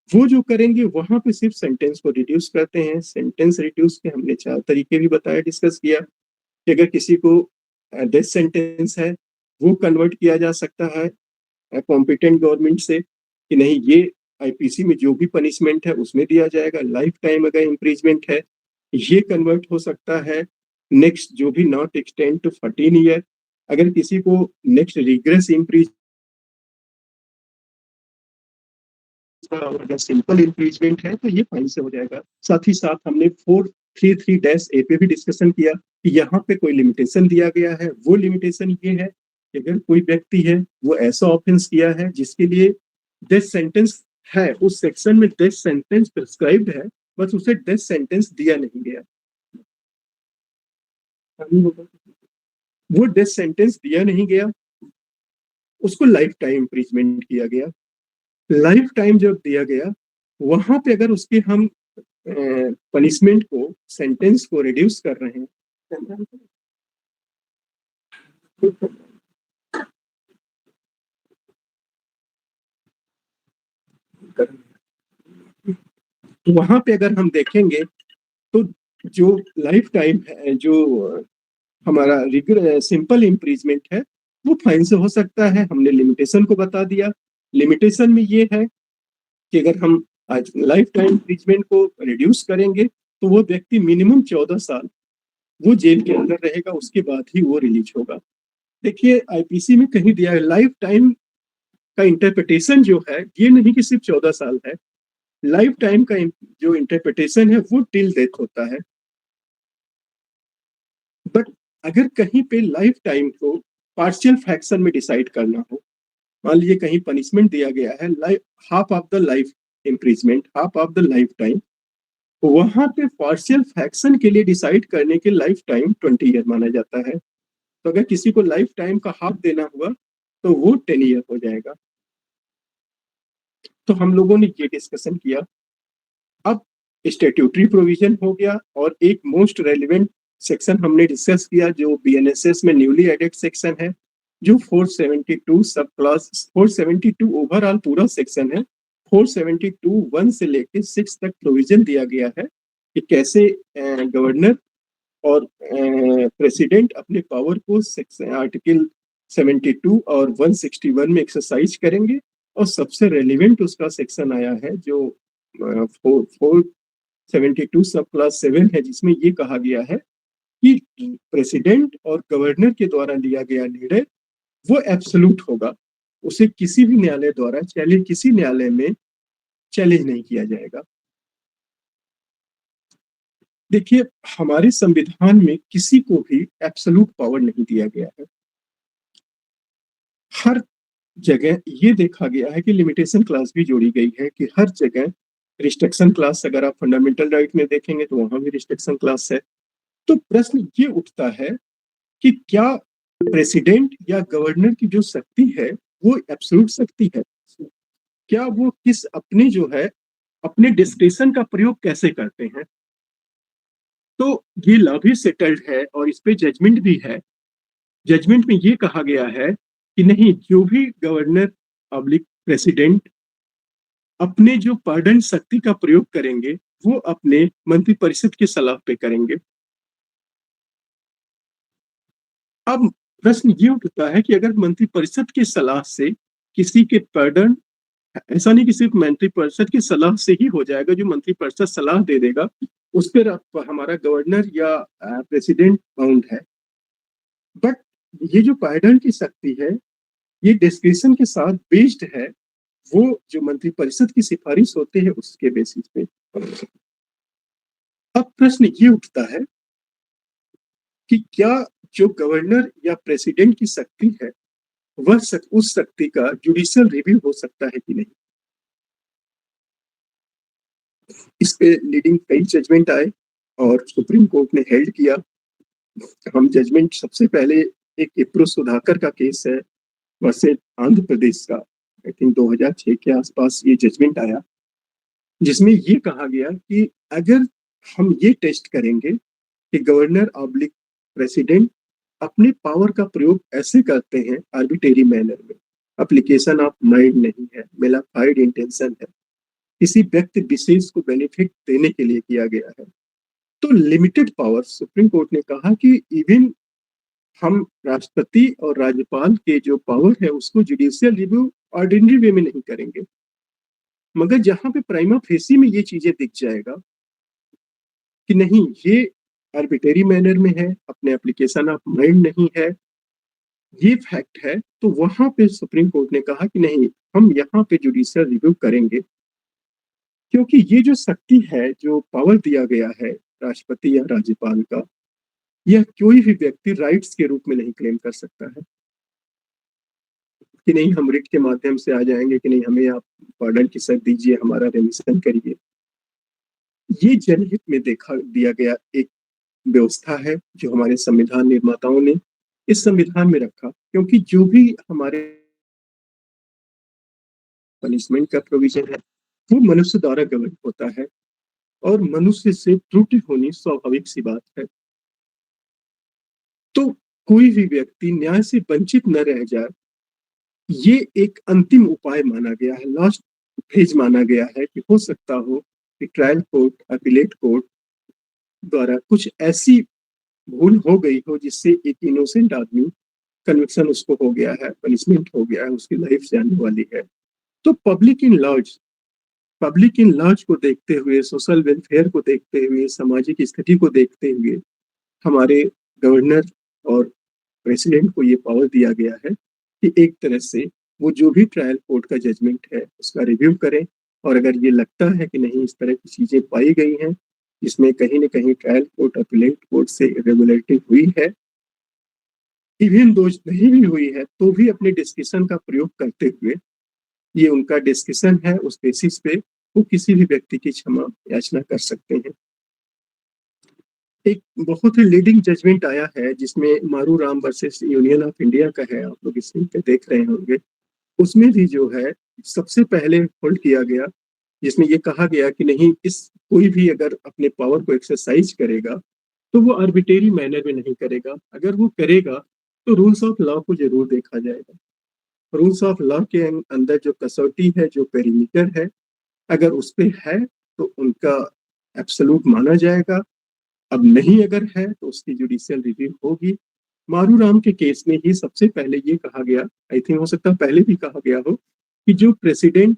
वो जो करेंगे वहां पे सिर्फ सेंटेंस को रिड्यूस करते हैं। सेंटेंस रिड्यूस के हमने 4 तरीके भी बताया, डिस्कस किया कि अगर किसी को डेथ सेंटेंस है वो कन्वर्ट किया जा सकता है कॉम्पिटेंट गवर्नमेंट से कि नहीं ये आईपीसी में जो भी पनिशमेंट है उसमें दिया जाएगा। लाइफ टाइम अगर इम्प्रीजमेंट है ये कन्वर्ट हो सकता है। नेक्स्ट जो भी नॉट एक्सटेंड टू 14 ईयर, अगर किसी को नेक्स्ट रिग्रेस इम्प्रीज अगर सिंपल इम्प्रीजमेंट है तो ये फाइन से हो जाएगा। साथ ही साथ हमने 433-A पे भी डिस्कशन किया कि यहाँ पे कोई लिमिटेशन दिया गया है। वो लिमिटेशन ये है कि अगर कोई व्यक्ति है वो ऐसा ऑफेंस किया है जिसके लिए डेथ सेंटेंस है, उस सेक्शन में डेथ सेंटेंस प्रिस्क्राइब्ड है, बस उसे डेथ सेंटेंस दिया नहीं गया, वो डेथ सेंटेंस दिया नहीं गया, उसको लाइफ टाइम इम्प्रीजमेंट किया गया। लाइफ टाइम जब दिया गया वहां पे अगर उसके हम पनिशमेंट को, सेंटेंस को रिड्यूस कर रहे हैं तो वहां पे अगर हम देखेंगे तो जो लाइफ टाइम है, जो हमारा सिंपल इम्प्रीजमेंट है वो फाइन से हो सकता है। हमने लिमिटेशन को बता दिया। लिमिटेशन में ये है कि अगर हम आज लाइफ टाइम इम्प्रिजमेंट को रिड्यूस करेंगे तो वो व्यक्ति मिनिमम 14 साल वो जेल के अंदर रहेगा, उसके बाद ही वो रिलीज होगा। देखिए आईपीसी में कहीं दिया है लाइफ टाइम का इंटरप्रिटेशन जो है ये नहीं कि सिर्फ 14 साल है, लाइफ टाइम का जो इंटरप्रिटेशन है वो टिल डेथ होता है। बट अगर कहीं पे लाइफ टाइम को पार्शियल फ्रैक्शन में डिसाइड करना हो, मान लीजिए कहीं पनिशमेंट दिया गया है life half of the life imprisonment, half of the life time, वहां पे पार्शियल फ्रैक्शन के लिए डिसाइड करने के लाइफ टाइम 20 ईयर माना जाता है। तो अगर किसी को लाइफ टाइम का हाफ देना हुआ तो वो 10 ईयर हो जाएगा। तो हम लोगों ने ये डिस्कशन किया। अब स्टैट्यूटरी प्रोविजन हो गया और एक मोस्ट रेलिवेंट सेक्शन हमने डिस्कस किया जो बीएनएसएस में न्यूली एडेड सेक्शन है, जो 472 सब क्लास 472 ओवरऑल पूरा सेक्शन है। 472 1 से लेकर 6 तक प्रोविजन दिया गया है कि कैसे गवर्नर और प्रेसिडेंट अपने पावर को आर्टिकल 72 और 161 में एक्सरसाइज करेंगे। और सबसे रेलिवेंट उसका सेक्शन आया है जो 472 सब क्लास 7 है, जिसमें ये कहा गया है कि प्रेसिडेंट और गवर्नर के द्वारा लिया गया निर्णय वो एब्सोल्यूट होगा, उसे किसी भी न्यायालय द्वारा किसी न्यायालय में चैलेंज नहीं किया जाएगा। देखिए हमारे संविधान में किसी को भी एब्सोल्यूट पावर नहीं दिया गया है। हर जगह ये देखा गया है कि लिमिटेशन क्लास भी जोड़ी गई है कि हर जगह रिस्ट्रिक्शन क्लास, अगर आप फंडामेंटल राइट में देखेंगे तो वहां भी रिस्ट्रिक्शन क्लास है। तो प्रश्न ये उठता है कि क्या प्रेसिडेंट या गवर्नर की जो शक्ति है वो एब्सोल्यूट शक्ति है? क्या वो किस अपने जो है अपने डिस्क्रिप्शन का प्रयोग कैसे करते हैं? तो ये लॉ भी सेटल्ड है और इस पे जजमेंट भी है। जजमेंट में ये कहा गया है कि नहीं, जो भी गवर्नर पब्लिक प्रेसिडेंट अपने जो पार्डन शक्ति का प्रयोग करेंगे वो अपने मंत्रिपरिषद की सलाह पे करेंगे। अब प्रश्न ये उठता है कि अगर मंत्रिपरिषद की सलाह से किसी के पार्डन, ऐसा नहीं कि सिर्फ मंत्रिपरिषद की सलाह से ही हो जाएगा, जो मंत्रिपरिषद सलाह दे देगा उस पर हमारा गवर्नर या प्रेसिडेंट बाउंड है। बट ये जो पार्डन की शक्ति है ये डिस्क्रिप्शन के साथ बेस्ड है, वो जो मंत्रिपरिषद की सिफारिश होते हैं उसके बेसिस पे। अब प्रश्न ये उठता है कि क्या जो गवर्नर या प्रेसिडेंट की शक्ति है वह उस शक्ति का जुडिशियल रिव्यू हो सकता है कि नहीं? इस पे लीडिंग कई जजमेंट आए और सुप्रीम कोर्ट ने हेल्ड किया। हम जजमेंट सबसे पहले एक इप्रो सुधाकर का केस है वर्सेस आंध्र प्रदेश का, आई थिंक 2006 के आसपास ये जजमेंट आया, जिसमें ये कहा गया कि अगर हम ये टेस्ट करेंगे कि गवर्नर ऑब्लिक प्रेसिडेंट अपने पावर का प्रयोग ऐसे करते हैं आर्बिट्रेरी मैनर में, एप्लीकेशन ऑफ माइंड नहीं है, मेलाफाइड इंटेंशन है, किसी व्यक्ति विशेष को बेनिफिट देने के लिए किया गया है, तो लिमिटेड पावर, सुप्रीम कोर्ट ने कहा कि इवन हम राष्ट्रपति और राज्यपाल के जो पावर है उसको जुडिशियल रिव्यू ऑर्डिनरी वे में नहीं करेंगे। मगर जहां पे प्राइमा फेसी में ये चीजें दिख जाएगा कि नहीं ये आर्बिट्रेरी मैनर में है, अपने एप्लीकेशन ऑफ माइंड नहीं है, ये फैक्ट है, तो वहां पे सुप्रीम कोर्ट ने कहा कि नहीं, हम यहाँ पे जुडिशियल रिव्यू करेंगे, क्योंकि ये जो शक्ति है, जो पावर दिया गया है राष्ट्रपति या राज्यपाल का, यह कोई भी व्यक्ति राइट्स के रूप में नहीं क्लेम कर सकता है कि नहीं हम रिट के माध्यम से आ जाएंगे कि नहीं हमें आप पार्डन की शर्त दीजिए, हमारा रेमिशन करिए। ये जनहित में देखा दिया गया एक व्यवस्था है जो हमारे संविधान निर्माताओं ने इस संविधान में रखा, क्योंकि जो भी हमारे पनिशमेंट का प्रोविजन है वो मनुष्य द्वारा गवर्न होता है और मनुष्य से त्रुटि होनी स्वाभाविक सी बात है। तो कोई भी व्यक्ति न्याय से वंचित न रह जाए, ये एक अंतिम उपाय माना गया है, लास्ट फेज माना गया है कि हो सकता हो कि ट्रायल कोर्ट, अपीलेट कोर्ट द्वारा कुछ ऐसी भूल हो गई हो जिससे एक इनोसेंट आदमी कन्विक्शन उसको हो गया है, पनिशमेंट हो गया है, उसकी लाइफ जाने वाली है। तो public in large public in laws को देखते हुए, सोशल वेलफेयर को देखते हुए, सामाजिक स्थिति को देखते हुए हमारे गवर्नर और प्रेसिडेंट को ये पावर दिया गया है कि एक तरह से वो जो भी ट्रायल कोर्ट का जजमेंट है उसका रिव्यू करें, और अगर ये लगता है कि नहीं इस तरह की चीजें पाई गई हैं जिसमें कहीं ना कहीं ट्रायल कोर्ट अपीलेट कोर्ट से इरेगुलरिटी हुई है, इवन दो नहीं भी हुई है तो भी अपने डिस्कशन का प्रयोग करते हुए, ये उनका डिस्कशन है, उस बेसिस पे वो किसी भी व्यक्ति की क्षमा याचना कर सकते हैं। एक बहुत ही लीडिंग जजमेंट आया है जिसमें मारू Ram versus union of India का है, आप लोग स्क्रीन पे देख रहे होंगे। उसमें भी जो है सबसे पहले होल्ड किया गया, जिसमें ये कहा गया कि नहीं, इस कोई भी अगर अपने पावर को एक्सरसाइज करेगा तो वो आर्बिट्रेरी मैनर में नहीं करेगा, अगर वो करेगा तो रूल्स ऑफ लॉ को जरूर देखा जाएगा। रूल्स ऑफ लॉ के अंदर जो कसौटी है, जो पेरीमीटर है, अगर उस पे है तो उनका एब्सोल्यूट माना जाएगा, अब नहीं अगर है तो उसकी जुडिशियल रिव्यू होगी। मारू राम के केस में ही सबसे पहले ये कहा गया, आई थिंक हो सकता है पहले भी कहा गया हो, कि जो प्रेसिडेंट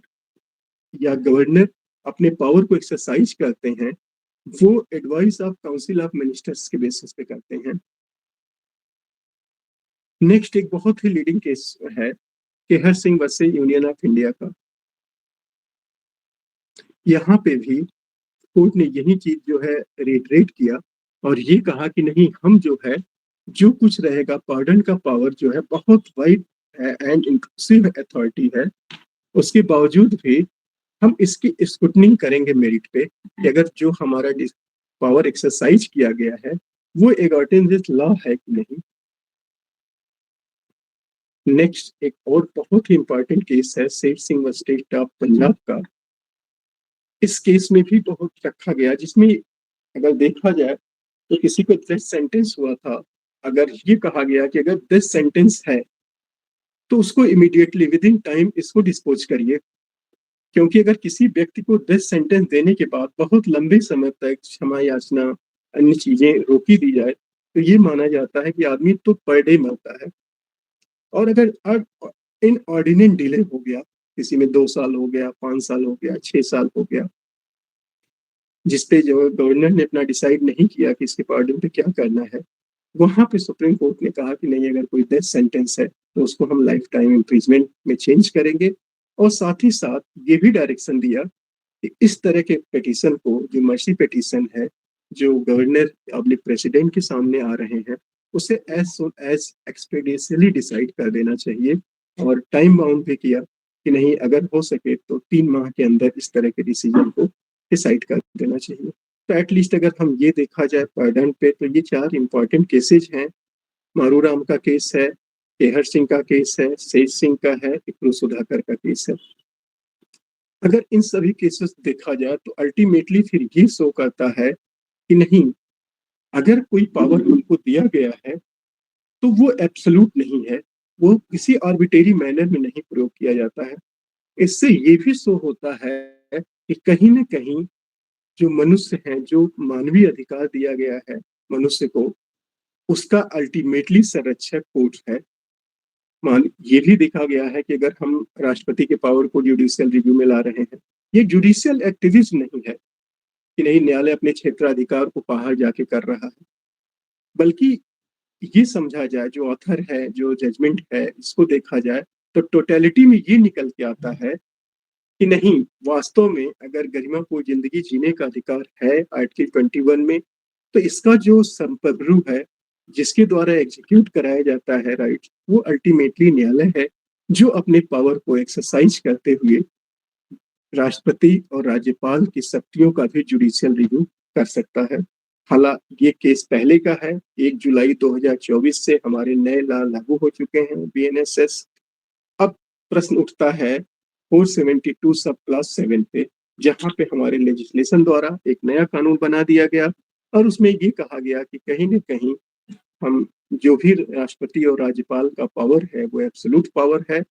या गवर्नर अपने पावर को एक्सरसाइज करते हैं वो advice of council of ministers के बेसिस पे करते हैं। नेक्स्ट एक बहुत ही लीडिंग केस है Kehar Singh versus union of India का। यहाँ पे भी कोर्ट ने यही चीज जो है रिटरेट किया और ये कहा कि नहीं, हम जो है जो कुछ रहेगा, पार्डन का पावर जो है बहुत वाइड एंड इंक्लूसिव अथॉरिटी है, उसके बावजूद भी हम इसकी स्क्रूटनिंग करेंगे मेरिट पे कि अगर जो हमारा पावर एक्सरसाइज किया गया है वो एक ऑर्डिनेंस लॉ है कि नहीं। नेक्स्ट एक और बहुत ही इंपॉर्टेंट केस है शेर सिंह स्टेट ऑफ पंजाब का। इस केस में भी बहुत रखा गया जिसमें अगर देखा जाए तो किसी को डेथ सेंटेंस हुआ था, अगर ये कहा गया कि अगर डेथ सेंटेंस है तो उसको इमीडिएटली विद इन टाइम इसको डिस्पोज करिए, क्योंकि अगर किसी व्यक्ति को डेथ सेंटेंस देने के बाद बहुत लंबे समय तक क्षमा याचना अन्य चीजें रोकी दी जाए तो ये माना जाता है कि आदमी तो पर डे मरता है। और अगर इन ऑर्डिनेंट डिले हो गया, किसी में 2 साल हो गया, 5 साल हो गया, 6 साल हो गया, जिसपे जो गवर्नर ने अपना डिसाइड नहीं किया कि इसके पार्डन पे क्या करना है, वहां पे सुप्रीम कोर्ट ने कहा कि नहीं, अगर कोई डेथ सेंटेंस है तो उसको हम लाइफ टाइम इम्प्रिजमेंट में चेंज करेंगे। और साथ ही साथ ये भी डायरेक्शन दिया कि इस तरह के पिटीशन को, जो मर्सी पिटीशन है जो गवर्नर अपने प्रेसिडेंट के सामने आ रहे हैं, उसे एज सुन एज एक्सपेडिशली डिसाइड कर देना चाहिए। और टाइम बाउंड भी किया कि नहीं, अगर हो सके तो 3 माह के अंदर इस तरह के डिसीजन को डिसाइड कर देना चाहिए। तो एटलीस्ट अगर हम ये देखा जाए पार्डन पे तो ये 4 इंपॉर्टेंट केसेज हैं। मारू राम का केस है, केहर सिंह का केस है, शेर सिंह का है, विष्णु सुधाकर का केस है। अगर इन सभी केसेस देखा जाए तो अल्टीमेटली फिर ये शो करता है कि नहीं, अगर कोई पावर हमको दिया गया है तो वो एब्सोल्यूट नहीं है, वो किसी आर्बिट्रेरी मैनर में नहीं प्रयोग किया जाता है। इससे ये भी शो होता है कि कहीं ना कहीं जो मनुष्य है, जो मानवीय अधिकार दिया गया है मनुष्य को, उसका अल्टीमेटली संरक्षक कोर्ट है। मान ये भी देखा गया है कि अगर हम राष्ट्रपति के पावर को जुडिशियल रिव्यू में ला रहे हैं, ये जुडिशियल एक्टिविज्म नहीं है कि नहीं न्यायालय अपने क्षेत्राधिकार को बाहर जाके कर रहा है, बल्कि ये समझा जाए, जो ऑथर है, जो जजमेंट है, इसको देखा जाए तो टोटलिटी में ये निकल के आता है कि नहीं, वास्तव में अगर गरिमा को जिंदगी जीने का अधिकार है आर्टिकल 21 में, तो इसका जो संप्रभु है, जिसके द्वारा एग्जीक्यूट कराया जाता है राइट, वो अल्टीमेटली न्यायालय है, जो अपने पावर को एक्सरसाइज करते हुए राष्ट्रपति और राज्यपाल की शक्तियों का भी जुडिशियल रिव्यू कर सकता है। हालांकि ये केस पहले का है, 1 जुलाई 2024 से हमारे नए लॉ लागू हो चुके हैं बीएनएसएस। अब प्रश्न उठता है 472 सब क्लास 7 पे, जहां पे हमारे लेजिस्लेशन द्वारा एक नया कानून बना दिया गया और उसमें ये कहा गया कि कहीं न कहीं हम जो भी राष्ट्रपति और राज्यपाल का पावर है वो एब्सोल्यूट पावर है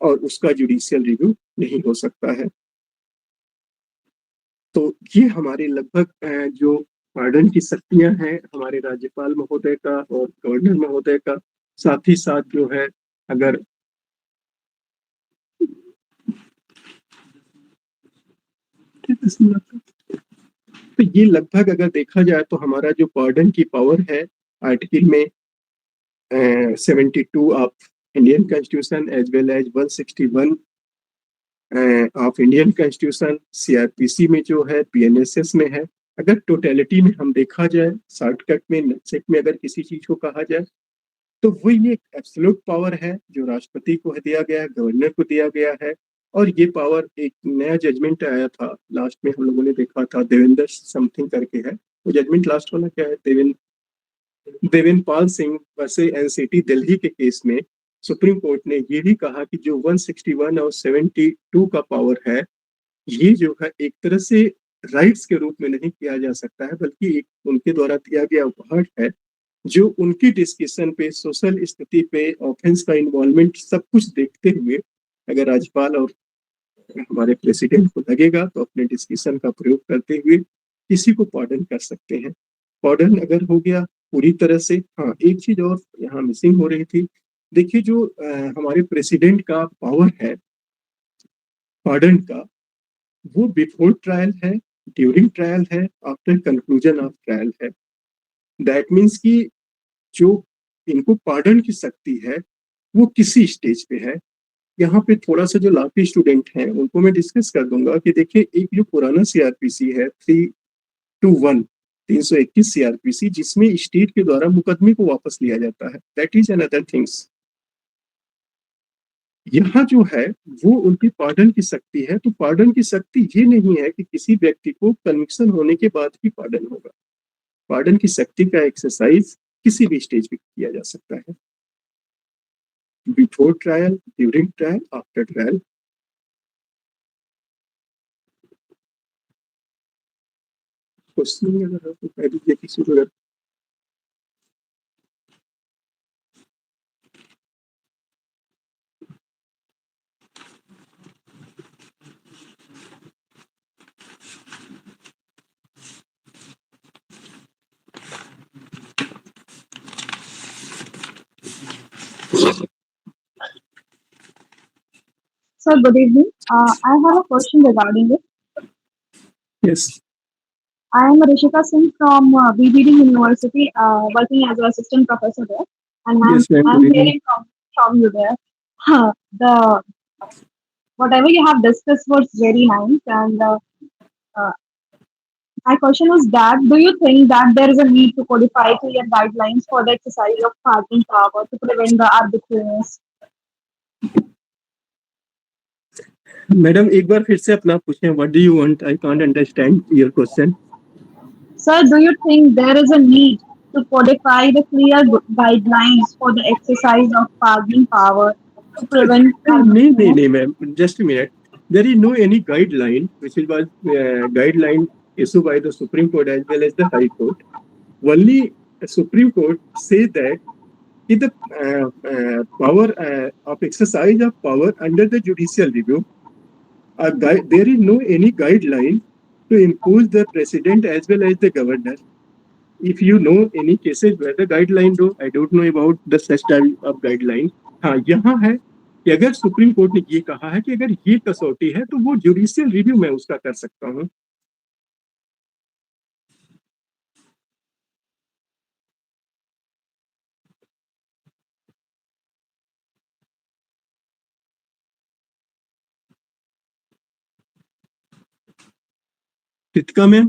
और उसका जुडिशियल रिव्यू नहीं हो सकता है। तो ये हमारे लगभग जो पार्डन की शक्तियां हैं हमारे राज्यपाल महोदय का और गवर्नर महोदय का, साथ ही साथ जो है अगर तो ये लगभग अगर देखा जाए तो हमारा जो पार्डन की पावर है आर्टिकल में 72 of Indian constitution as well as 161 of Indian constitution, CrPC में जो है, पीएनएसएस में है। अगर टोटलिटी में हम देखा जाए, शॉर्टकट में, नक्शेक में अगर किसी चीज को कहा जाए तो वो ये एक एब्सोल्यूट पावर है जो राष्ट्रपति को दिया गया है, गवर्नर को दिया गया है। और ये पावर, एक नया जजमेंट आया था लास्ट में, हम लोगों ने देखा था, देवेंद्र समथिंग करके है वो जजमेंट, लास्ट वाला क्या है, देवेंद्रपाल सिंह वर्सेस एनसीटी दिल्ली के केस में सुप्रीम कोर्ट ने ये भी कहा कि जो 161 और 72 का पावर है, ये जो है एक तरह से राइट्स के रूप में नहीं किया जा सकता है, बल्कि एक उनके द्वारा दिया गया उपहार है जो उनकी डिस्कशन पे, सोशल स्थिति पे, ऑफेंस का इन्वॉल्वमेंट, सब कुछ देखते हुए अगर राज्यपाल और हमारे प्रेसिडेंट को लगेगा तो अपने डिस्कशन का प्रयोग करते हुए किसी को पार्डन कर सकते हैं। पार्डन अगर हो गया पूरी तरह से, हाँ एक चीज और यहाँ मिसिंग हो रही थी। देखिए जो हमारे प्रेसिडेंट का पावर है पार्डन का, वो बिफोर ट्रायल है, ड्यूरिंग ट्रायल है, आफ्टर कंक्लूजन ऑफ ट्रायल है। दैट मीन्स कि जो इनको पार्डन की शक्ति है वो किसी स्टेज पे है। यहाँ पे थोड़ा सा जो लॉ के स्टूडेंट हैं उनको मैं डिस्कस कर दूंगा कि देखिए एक जो पुराना सीआरपीसी है 321 सीआरपीसी, जिसमें स्टेट के द्वारा मुकदमे को वापस लिया जाता है, दैट इज अनदर थिंग्स। यहाँ जो है वो उनकी पार्डन की शक्ति है। तो पार्डन की शक्ति ये नहीं है कि किसी व्यक्ति को कन्विक्शन होने के बाद ही पार्डन होगा। पार्डन की शक्ति का एक्सरसाइज किसी भी स्टेज पे किया जा सकता है, before trial, during trial, after trial. Question अगर तो कह दीजिए किसी को। अगर Sir, good evening. I have a question regarding it. yes, I am Rishika Singh from BBD University, working as an assistant professor there, and yes, ma'am, I'm good evening. hearing from you there. The whatever you have discussed was very nice, and uh, my question was that: do you think that there is a need to codify clear guidelines for the exercise of bargaining power to prevent the arbitrariness? Madam एक बार फिर से अपना पूछें, what do you want, I can't understand your question. Sir, do you think there is a need to codify the clear guidelines for the exercise of bargaining power to prevent? नहीं ma'am, just a minute. There is no any guideline which is was guideline issued by the Supreme Court as well as the High Court. Only the Supreme Court say that in the power of exercise of power under the judicial review, there is no any guideline to impose the president as well as the governor. If you know any cases where the guideline do, I don't know about the such type of guideline. हाँ यहाँ है कि अगर supreme court ने ये कहा है कि अगर ये कसौटी है तो वो जुडिशियल रिव्यू में उसका कर सकता हूँ। Ritika ma'am?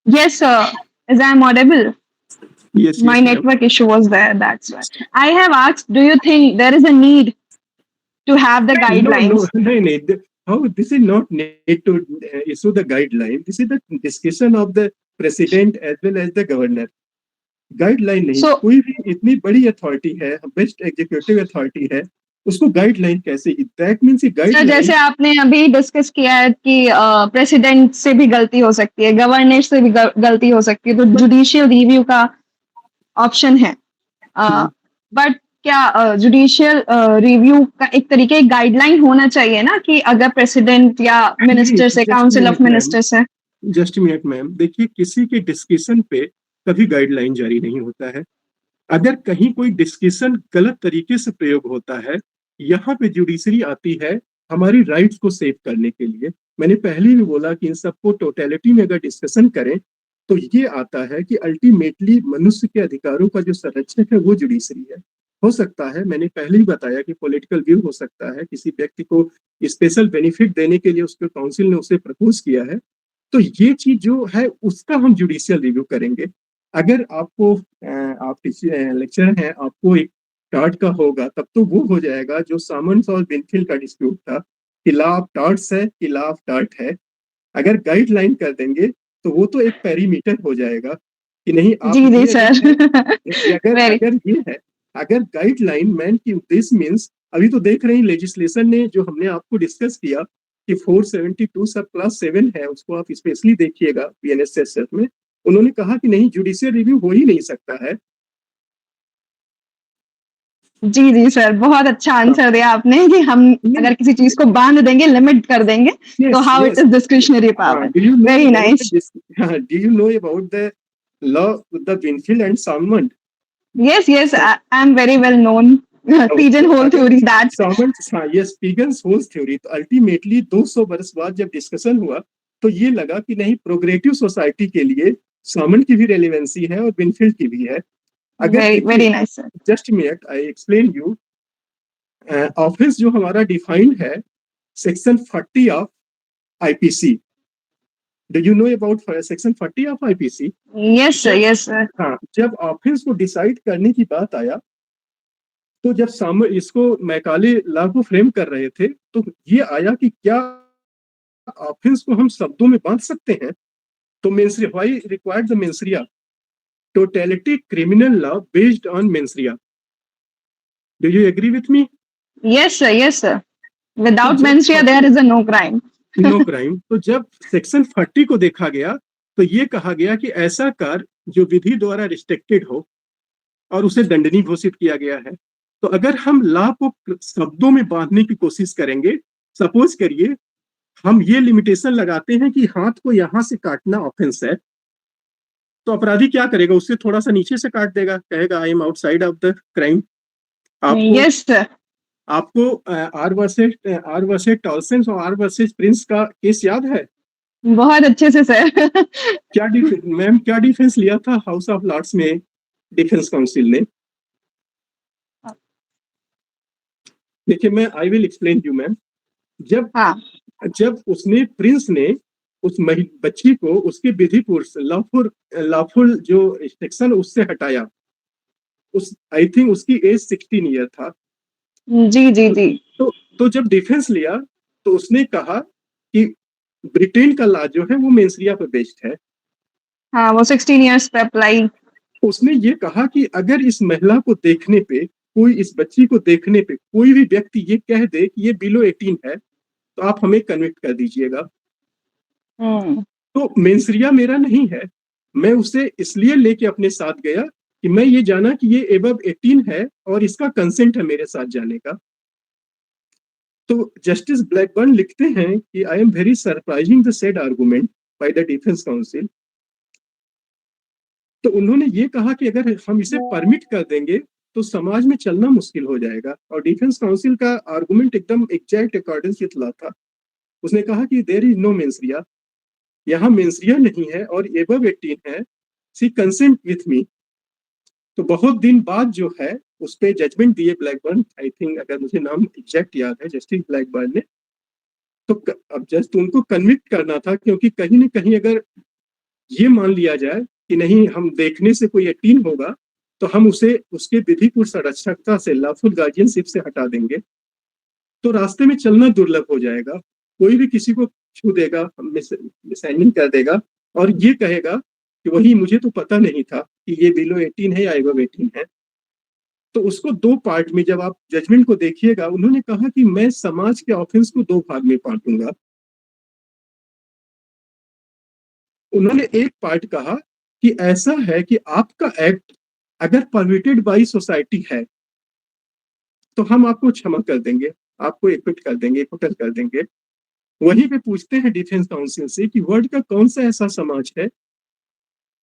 Yes, sir. Is I am audible? Yes, My yes, network issue was there. That's why I have asked. Do you think there is a need to have the guidelines? No. How this is not need to issue the guideline. This is the discussion of the president as well as the governor. Guideline नहीं। So- कोई भी इतनी बड़ी authority है, best executive authority है, उसको guideline कैसे? That means sir, guideline, जैसे आपने अभी डिस्कस किया है कि प्रेसिडेंट से भी गलती हो सकती है, गवर्नर से भी गलती हो सकती है, तो जुडिशियल रिव्यू का ऑप्शन है। बट क्या जुडिशियल रिव्यू का एक तरीके गाइडलाइन होना चाहिए ना, कि अगर प्रेसिडेंट या मिनिस्टर से, काउंसिल ऑफ मिनिस्टर से। जस्ट मिनट मैम, देखिए किसी के डिस्कशन पे कभी गाइडलाइन जारी नहीं होता है। अगर कहीं कोई डिस्कशन गलत तरीके से प्रयोग होता है, यहाँ पे जुडिशरी आती है हमारी राइट्स को सेव करने के लिए। मैंने पहले भी बोला कि इन सबको टोटलिटी में अगर डिस्कशन करें तो ये आता है कि अल्टीमेटली मनुष्य के अधिकारों का जो संरक्षक है वो जुडिशरी है। हो सकता है, मैंने पहले ही बताया कि पॉलिटिकल व्यू हो सकता है, किसी व्यक्ति को स्पेशल बेनिफिट देने के लिए उसके काउंसिल ने उसे प्रपोज किया है, तो ये चीज जो है उसका हम जुडिशियल रिव्यू करेंगे। अगर आपको आप लेक्चर हैं, आपको एक टार्ट का होगा तब तो वो हो जाएगा जो सामंस और बेनफील्ड का डिस्प्यूट था कि लॉ ऑफ टार्ट्स है कि लॉ ऑफ टार्ट है। अगर गाइडलाइन कर देंगे तो वो तो एक पेरीमीटर हो जाएगा कि नहीं आप जी जी ये सर। अगर वेरी अगर ये है, अगर गाइडलाइन मैन की दिस मीन्स, अभी तो देख रहे हैं लेजिस्लेशन ने जो हमने आपको डिस्कस किया कि 472 सब क्लास 7 है, उसको आप स्पेशली देखिएगा बीएनएसएस में। उन्होंने कहा कि नहीं, जुडिशियल रिव्यू हो ही नहीं सकता है। जी जी सर, बहुत अच्छा आंसर दिया आपने कि हम अगर किसी चीज को बांध देंगे, लिमिट कर देंगे, तो Yes, how it yes. Is discretionary power. Do you know very about nice. do you know about the law, the Winfield and Salmond? Yes, yes, I am very well known. Pigeonhole theory that. Salmond, हाँ, yes, Pigeon's whole theory। तो ultimately 200 वर्ष बाद जब discussion हुआ तो ये लगा कि नहीं, प्रोग्रेसिव सोसाइटी के लिए सामंड की भी रेलेवेंसी है और विनफील्ड की भी है। अगर Very, देखिए, very nice, sir. Just minute I explain you. Office जो हमारा डिफाइंड है section 40 of IPC. Do you know about section 40 of IPC? Yes, sir. Yes, sir. हाँ, जब ऑफिस को डिसाइड करने की बात आया तो जब इसको मैकाले लॉ को फ्रेम कर रहे थे तो ये आया कि क्या ऑफेंस को हम शब्दों में बांध सकते हैं। तो mens rea, why required the mens rea, totality criminal law based on mens rea. Do you agree with me? Yes, sir. Yes, sir. Without जब menstruation, there is a no crime. No crime, तो जब सेक्शन 40 को देखा गया तो ये कहा गया कि ऐसा कार्य जो विधि द्वारा रिस्ट्रिक्टेड हो और उसे दंडनीय घोषित किया गया है। तो अगर हम लॉ को शब्दों में बांधने की कोशिश करेंगे, सपोज करिए हम ये लिमिटेशन लगाते हैं कि हाथ को यहां से काटना ऑफेंस है, तो अपराधी क्या करेगा, उससे थोड़ा सा नीचे से काट देगा, कहेगा I am outside of the crime. आपको Yes, sir. आपको आर वर्सेस टॉलसन और आर वर्सेस प्रिंस का केस याद है? बहुत अच्छे से सर। क्या मैम क्या डिफेंस लिया था हाउस ऑफ लॉर्ड्स में डिफेंस काउंसिल ने? देखिए, मैं I will explain you ma'am. जब हाँ, जब उसने प्रिंस ने उस बच्ची को उसके विधिपूर्वक लॉफुल जो रिस्ट्रिक्शन उससे हटाया, उस आई थिंक उसकी एज 16 ईयर था। जी जी जी। तो जब डिफेंस लिया तो उसने कहा कि ब्रिटेन का लॉ जो है वो मेंसरिया पर बेस्ड है। हाँ, वो 16 इयर्स पे अप्लाई। उसने ये कहा कि अगर इस महिला को देखने पे, कोई इस बच्ची को देखने पे कोई भी व्यक्ति ये कह दे कि ये बिलो 18 है तो आप हमें कन्विक्ट कर दीजिएगा। तो मेंसरिया मेरा नहीं है, मैं उसे इसलिए लेके अपने साथ गया कि मैं ये जाना कि ये एबव 18 है और इसका कंसेंट है मेरे साथ जाने का। तो जस्टिस ब्लैकबर्न लिखते हैं कि I am very surprising the said argument by the defence council. तो उन्होंने ये कहा कि अगर हम इसे परमिट कर देंगे तो समाज में चलना मुश्किल हो जाएगा। और डिफेंस काउंसिल का आर्गुमेंट एकदम एग्जैक्ट अकॉर्डेंस विथ लॉ था। उसने कहा कि देयर इज नो मेंसरिया, यहाँ मेंसरिया नहीं है और एबव 18 है, सी कंसेंट विथ मी। तो बहुत दिन बाद जो है उस पे जजमेंट दिए ब्लैकबर्न, आई थिंक अगर मुझे नाम एग्जैक्ट याद है, जस्टिस ब्लैकबर्न ने। तो अब जस्ट उनको कन्विक्ट करना था, क्योंकि कहीं ना कहीं अगर ये मान लिया जाए कि नहीं हम देखने से कोई 18 होगा तो हम उसे उसके विधिपूर्ण संरक्षकता से, लॉफुल गार्जियनशिप से हटा देंगे, तो रास्ते में चलना दुर्लभ हो जाएगा। कोई भी किसी को छू देगा, मिसहैंडलिंग कर देगा और ये कहेगा कि वही मुझे तो पता नहीं था कि ये बिलो 18 है या एबव 18 है। तो उसको दो पार्ट में, जब आप जजमेंट को देखिएगा, उन्होंने कहा कि मैं समाज के ऑफेंस को दो भाग में बांटूंगा। उन्होंने एक पार्ट कहा कि ऐसा है कि आपका एक्ट अगर परमिटेड बाई सोसाइटी है तो हम आपको क्षमा कर देंगे, आपको एक्विट कर देंगे, एक्विटल कर देंगे। वहीं पे पूछते हैं डिफेंस काउंसिल से कि वर्ल्ड का कौन सा ऐसा समाज है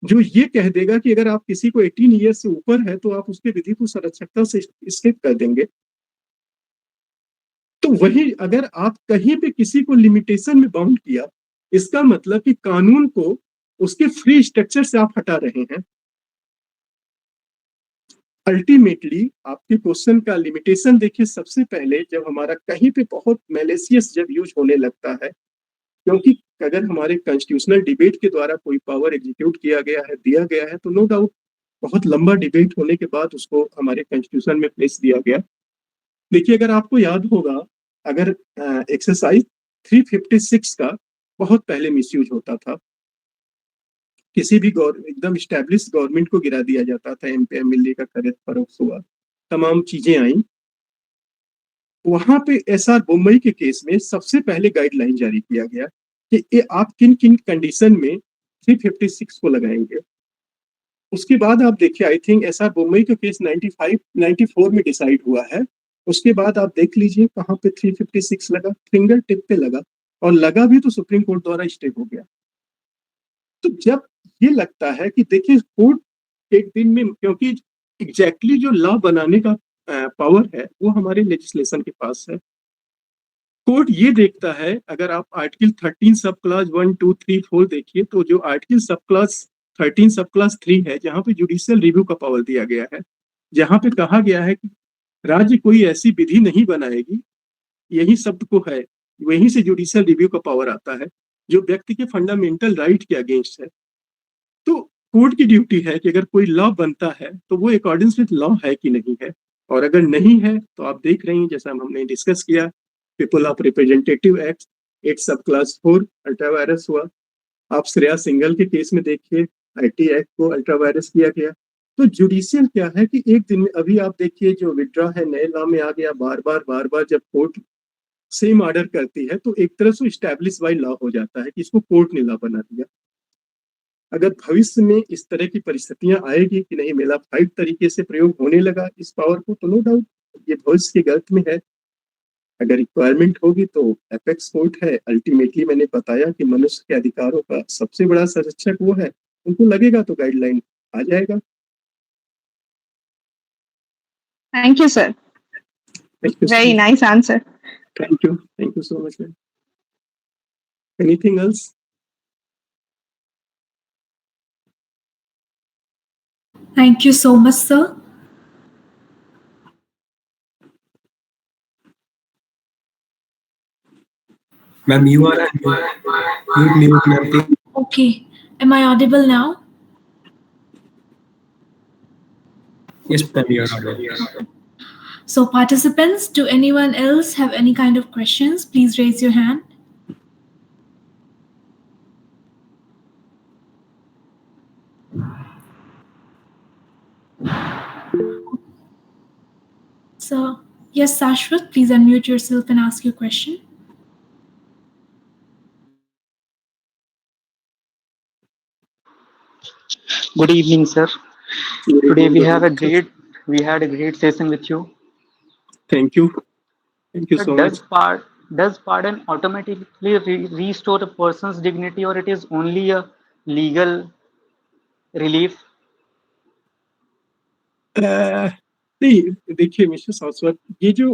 जो ये कह देगा कि अगर आप किसी को 18 ईयर से ऊपर है तो आप उसके विधि को संरक्षकता से स्किप कर देंगे। तो वही अगर आप कहीं पे किसी को लिमिटेशन में बाउंड किया, इसका मतलब कि कानून को उसके फ्री स्ट्रक्चर से आप हटा रहे हैं। अल्टीमेटली आपके क्वेश्चन का लिमिटेशन देखिए, सबसे पहले जब हमारा कहीं पे बहुत मैलिशियस जब यूज होने लगता है, क्योंकि अगर हमारे कॉन्स्टिट्यूशनल डिबेट के द्वारा कोई पावर एग्जीक्यूट किया गया है, दिया गया है, तो नो डाउट बहुत लंबा डिबेट होने के बाद उसको हमारे कॉन्स्टिट्यूशन में प्लेस दिया गया। देखिए, अगर आपको याद होगा, अगर एक्सरसाइज 356 का बहुत पहले मिसयूज होता था, किसी भी एकदम स्टैब्लिश गवर्नमेंट को गिरा दिया जाता था, एमपी एमएलए का खरीद फरोख्त हुआ, तमाम चीजें आई, वहां पे एसआर मुंबई के केस में सबसे पहले गाइडलाइन जारी किया गया कि ये आप किन किन कंडीशन में 356 को लगाएंगे। उसके बाद आप देखिए, आई थिंक एसआर मुंबई का केस 94 में डिसाइड हुआ है। उसके बाद आप देख लीजिए कहाँ पे 356 लगा, फिंगर टिप पे लगा, और लगा भी तो सुप्रीम कोर्ट द्वारा स्टे हो गया। तो जब ये लगता है कि देखिए कोर्ट एक दिन में, क्योंकि एग्जैक्टली जो लॉ बनाने का पावर है वो हमारे लेजिस्लेशन के पास है। कोर्ट ये देखता है, अगर आप आर्टिकल 13 सब क्लास 1, 2, 3, 4 देखिए, तो जो आर्टिकल सब क्लास 13 सब क्लास 3 है, जहां पे जुडिशियल रिव्यू का पावर दिया गया है, जहां पे कहा गया है कि राज्य कोई ऐसी विधि नहीं बनाएगी, यही शब्द को है, वहीं से जुडिशियल रिव्यू का पावर आता है, जो व्यक्ति के फंडामेंटल राइट के अगेंस्ट है। तो कोर्ट की ड्यूटी है कि अगर कोई लॉ बनता है तो वो अकॉर्डिंग विद लॉ है कि नहीं है, और अगर नहीं है तो आप देख रहे हैं, जैसा हमने डिस्कस किया, पीपल ऑफ रिप्रेजेंटेटिव एक्ट 8 सब क्लास 4 अल्ट्रा वायरस हुआ। आप श्रेया सिंगल के केस में देखिए, आईटी एक्ट को अल्ट्रा वायरस किया गया। तो जुडिशियल क्या है कि एक दिन में, अभी आप देखिए जो विड्रॉ है नए लॉ में आ गया, बार बार जब कोर्ट सेम ऑर्डर करती है तो एक तरह से स्टैब्लिश बाय लॉ हो जाता है कि इसको कोर्ट ने लॉ बना दिया। अगर भविष्य में इस तरह की परिस्थितियां आएगी कि नहीं, मेला फाइट तरीके से प्रयोग होने लगा इस पावर को, तो नो डाउट ये भविष्य के गलत में है। अगर रिक्वायरमेंट होगी तो एपेक्स कोर्ट है। अल्टीमेटली मैंने बताया कि मनुष्य के अधिकारों का सबसे बड़ा संरक्षक वो है, उनको लगेगा तो गाइडलाइन आ जाएगा। Thank you, sir. Very nice answer. Thank you so much, man. Anything else? Thank you so much, sir. Ma'am, you are mute, ma'am. Okay, am I audible now? Yes, ma'am, you are audible. So participants, do anyone else have any kind of questions? Please raise your hand. So, yes, Sashwat, please unmute yourself and ask your question. Good evening, sir. Today we had a great session with you. Thank you Sir, so much. Does pardon automatically restore a person's dignity, or it is only a legal relief? नहीं, देखिए mister Saswat, ये जो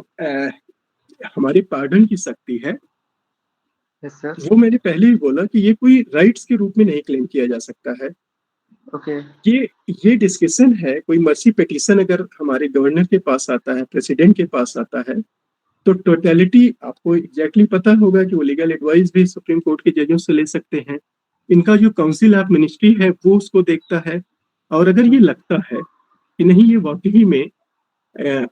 हमारे pardon की शक्ति है, Yes, sir. वो मैंने पहले ही बोला कि ये कोई राइट्स के रूप में नहीं क्लेम किया जा सकता है। Okay. ये डिस्कशन है, कोई मर्सी पिटीशन अगर हमारे गवर्नर के पास आता है, प्रेसिडेंट के पास आता है, तो टोटलिटी आपको एग्जैक्टली पता होगा कि वो लीगल एडवाइस भी सुप्रीम कोर्ट के जजों से ले सकते हैं। इनका जो काउंसिल ऑफ मिनिस्ट्री है वो उसको देखता है, और अगर ये लगता है कि नहीं ये वाकई में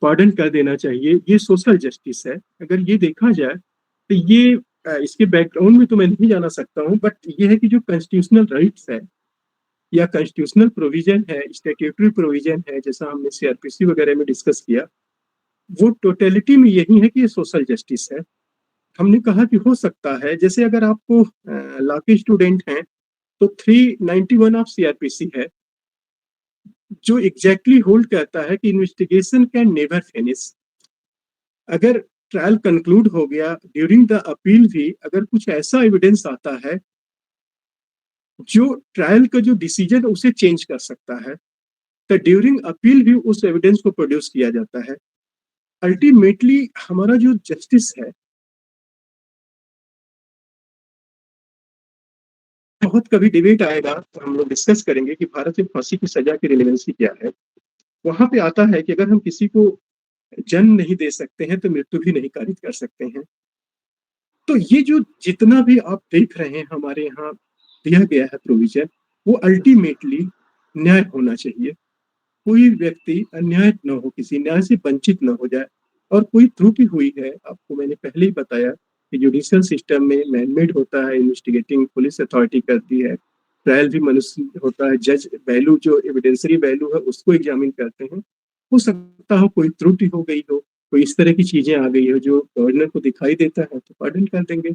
पार्डन कर देना चाहिए, ये सोशल जस्टिस है, अगर ये देखा जाए तो ये इसके बैकग्राउंड में तो मैं नहीं जाना सकता हूँ, बट ये है कि जो कॉन्स्टिट्यूशनल राइट्स है या कॉन्स्टिट्यूशनल प्रोविजन है, स्टैट्यूटरी प्रोविजन है, जैसा हमने सीआरपीसी वगैरह में डिस्कस किया, वो टोटलिटी में यही है कि ये सोशल जस्टिस है। हमने कहा कि हो सकता है, जैसे अगर आपको लॉ के स्टूडेंट हैं तो 391 ऑफ सीआरपीसी है जो एग्जैक्टली होल्ड करता है कि इन्वेस्टिगेशन कैन नेवर फिनिश। अगर ट्रायल कंक्लूड हो गया, ड्यूरिंग द अपील भी अगर कुछ ऐसा एविडेंस आता है जो ट्रायल का जो डिसीजन उसे चेंज कर सकता है, तो ड्यूरिंग अपील भी उस एविडेंस को प्रोड्यूस किया जाता है। अल्टीमेटली हमारा जो जस्टिस है, बहुत कभी डिबेट आएगा तो हम लोग डिस्कस करेंगे कि भारत में फांसी की सजा की रिलेवेंसी क्या है। वहां पे आता है कि अगर हम किसी को जन्म नहीं दे सकते हैं तो मृत्यु भी नहीं कारित कर सकते हैं। तो ये जो जितना भी आप देख रहे हैं हमारे यहाँ दिया गया है प्रोविजन, वो अल्टीमेटली न्याय होना चाहिए। कोई व्यक्ति अन्याय न हो, किसी न्याय से वंचित न हो जाए। और कोई त्रुटि हुई है, आपको मैंने पहले ही बताया कि जुडिशियल सिस्टम में मैनमेड होता है, इन्वेस्टिगेटिंग पुलिस अथॉरिटी करती है, ट्रायल भी मनुष्य होता है, जज वैल्यू जो एविडेंसरी वैल्यू है उसको एग्जामिन करते हैं। हो सकता हो कोई त्रुटि हो गई हो, कोई इस तरह की चीजें आ गई हो जो गवर्नर को दिखाई देता है तो पार्डन कर देंगे।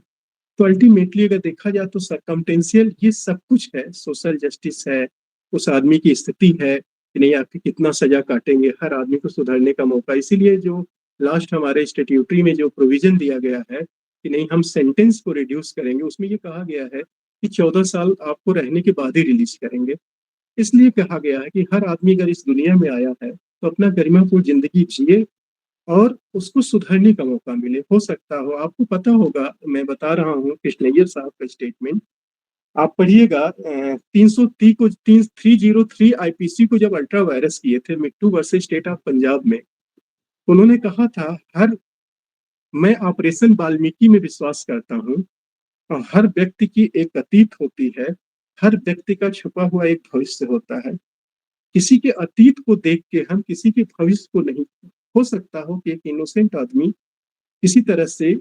तो अल्टीमेटली अगर देखा जाए तो सर्कमटेंशियल ये सब कुछ है, सोशल जस्टिस है, उस आदमी की स्थिति है कि नहीं आपकी कितना सजा काटेंगे, हर आदमी को सुधरने का मौका। इसीलिए जो लास्ट हमारे स्टैट्यूटरी में जो प्रोविजन दिया गया है कि नहीं हम सेंटेंस को रिड्यूस करेंगे, उसमें ये कहा गया है कि 14 साल आपको रहने के बाद ही रिलीज करेंगे। इसलिए कहा गया है कि हर आदमी अगर इस दुनिया में आया है तो अपना गरिमापूर्ण जिंदगी जिए और उसको सुधरने का मौका मिले। हो सकता हो आपको पता होगा, मैं बता रहा हूँ कृष्णैयर साहब का स्टेटमेंट आप पढ़िएगा। 330 को 303 आईपीसी को जब अल्ट्रा वायरस किए थे मिट्टू वर्सेस स्टेट ऑफ पंजाब में, उन्होंने कहा था मैं ऑपरेशन वाल्मीकि में विश्वास करता हूँ और हर व्यक्ति की एक अतीत होती है, हर व्यक्ति का छुपा हुआ एक भविष्य होता है। किसी के अतीत को देख के हम किसी के भविष्य को नहीं, हो सकता हो कि एक इनोसेंट आदमी किसी तरह से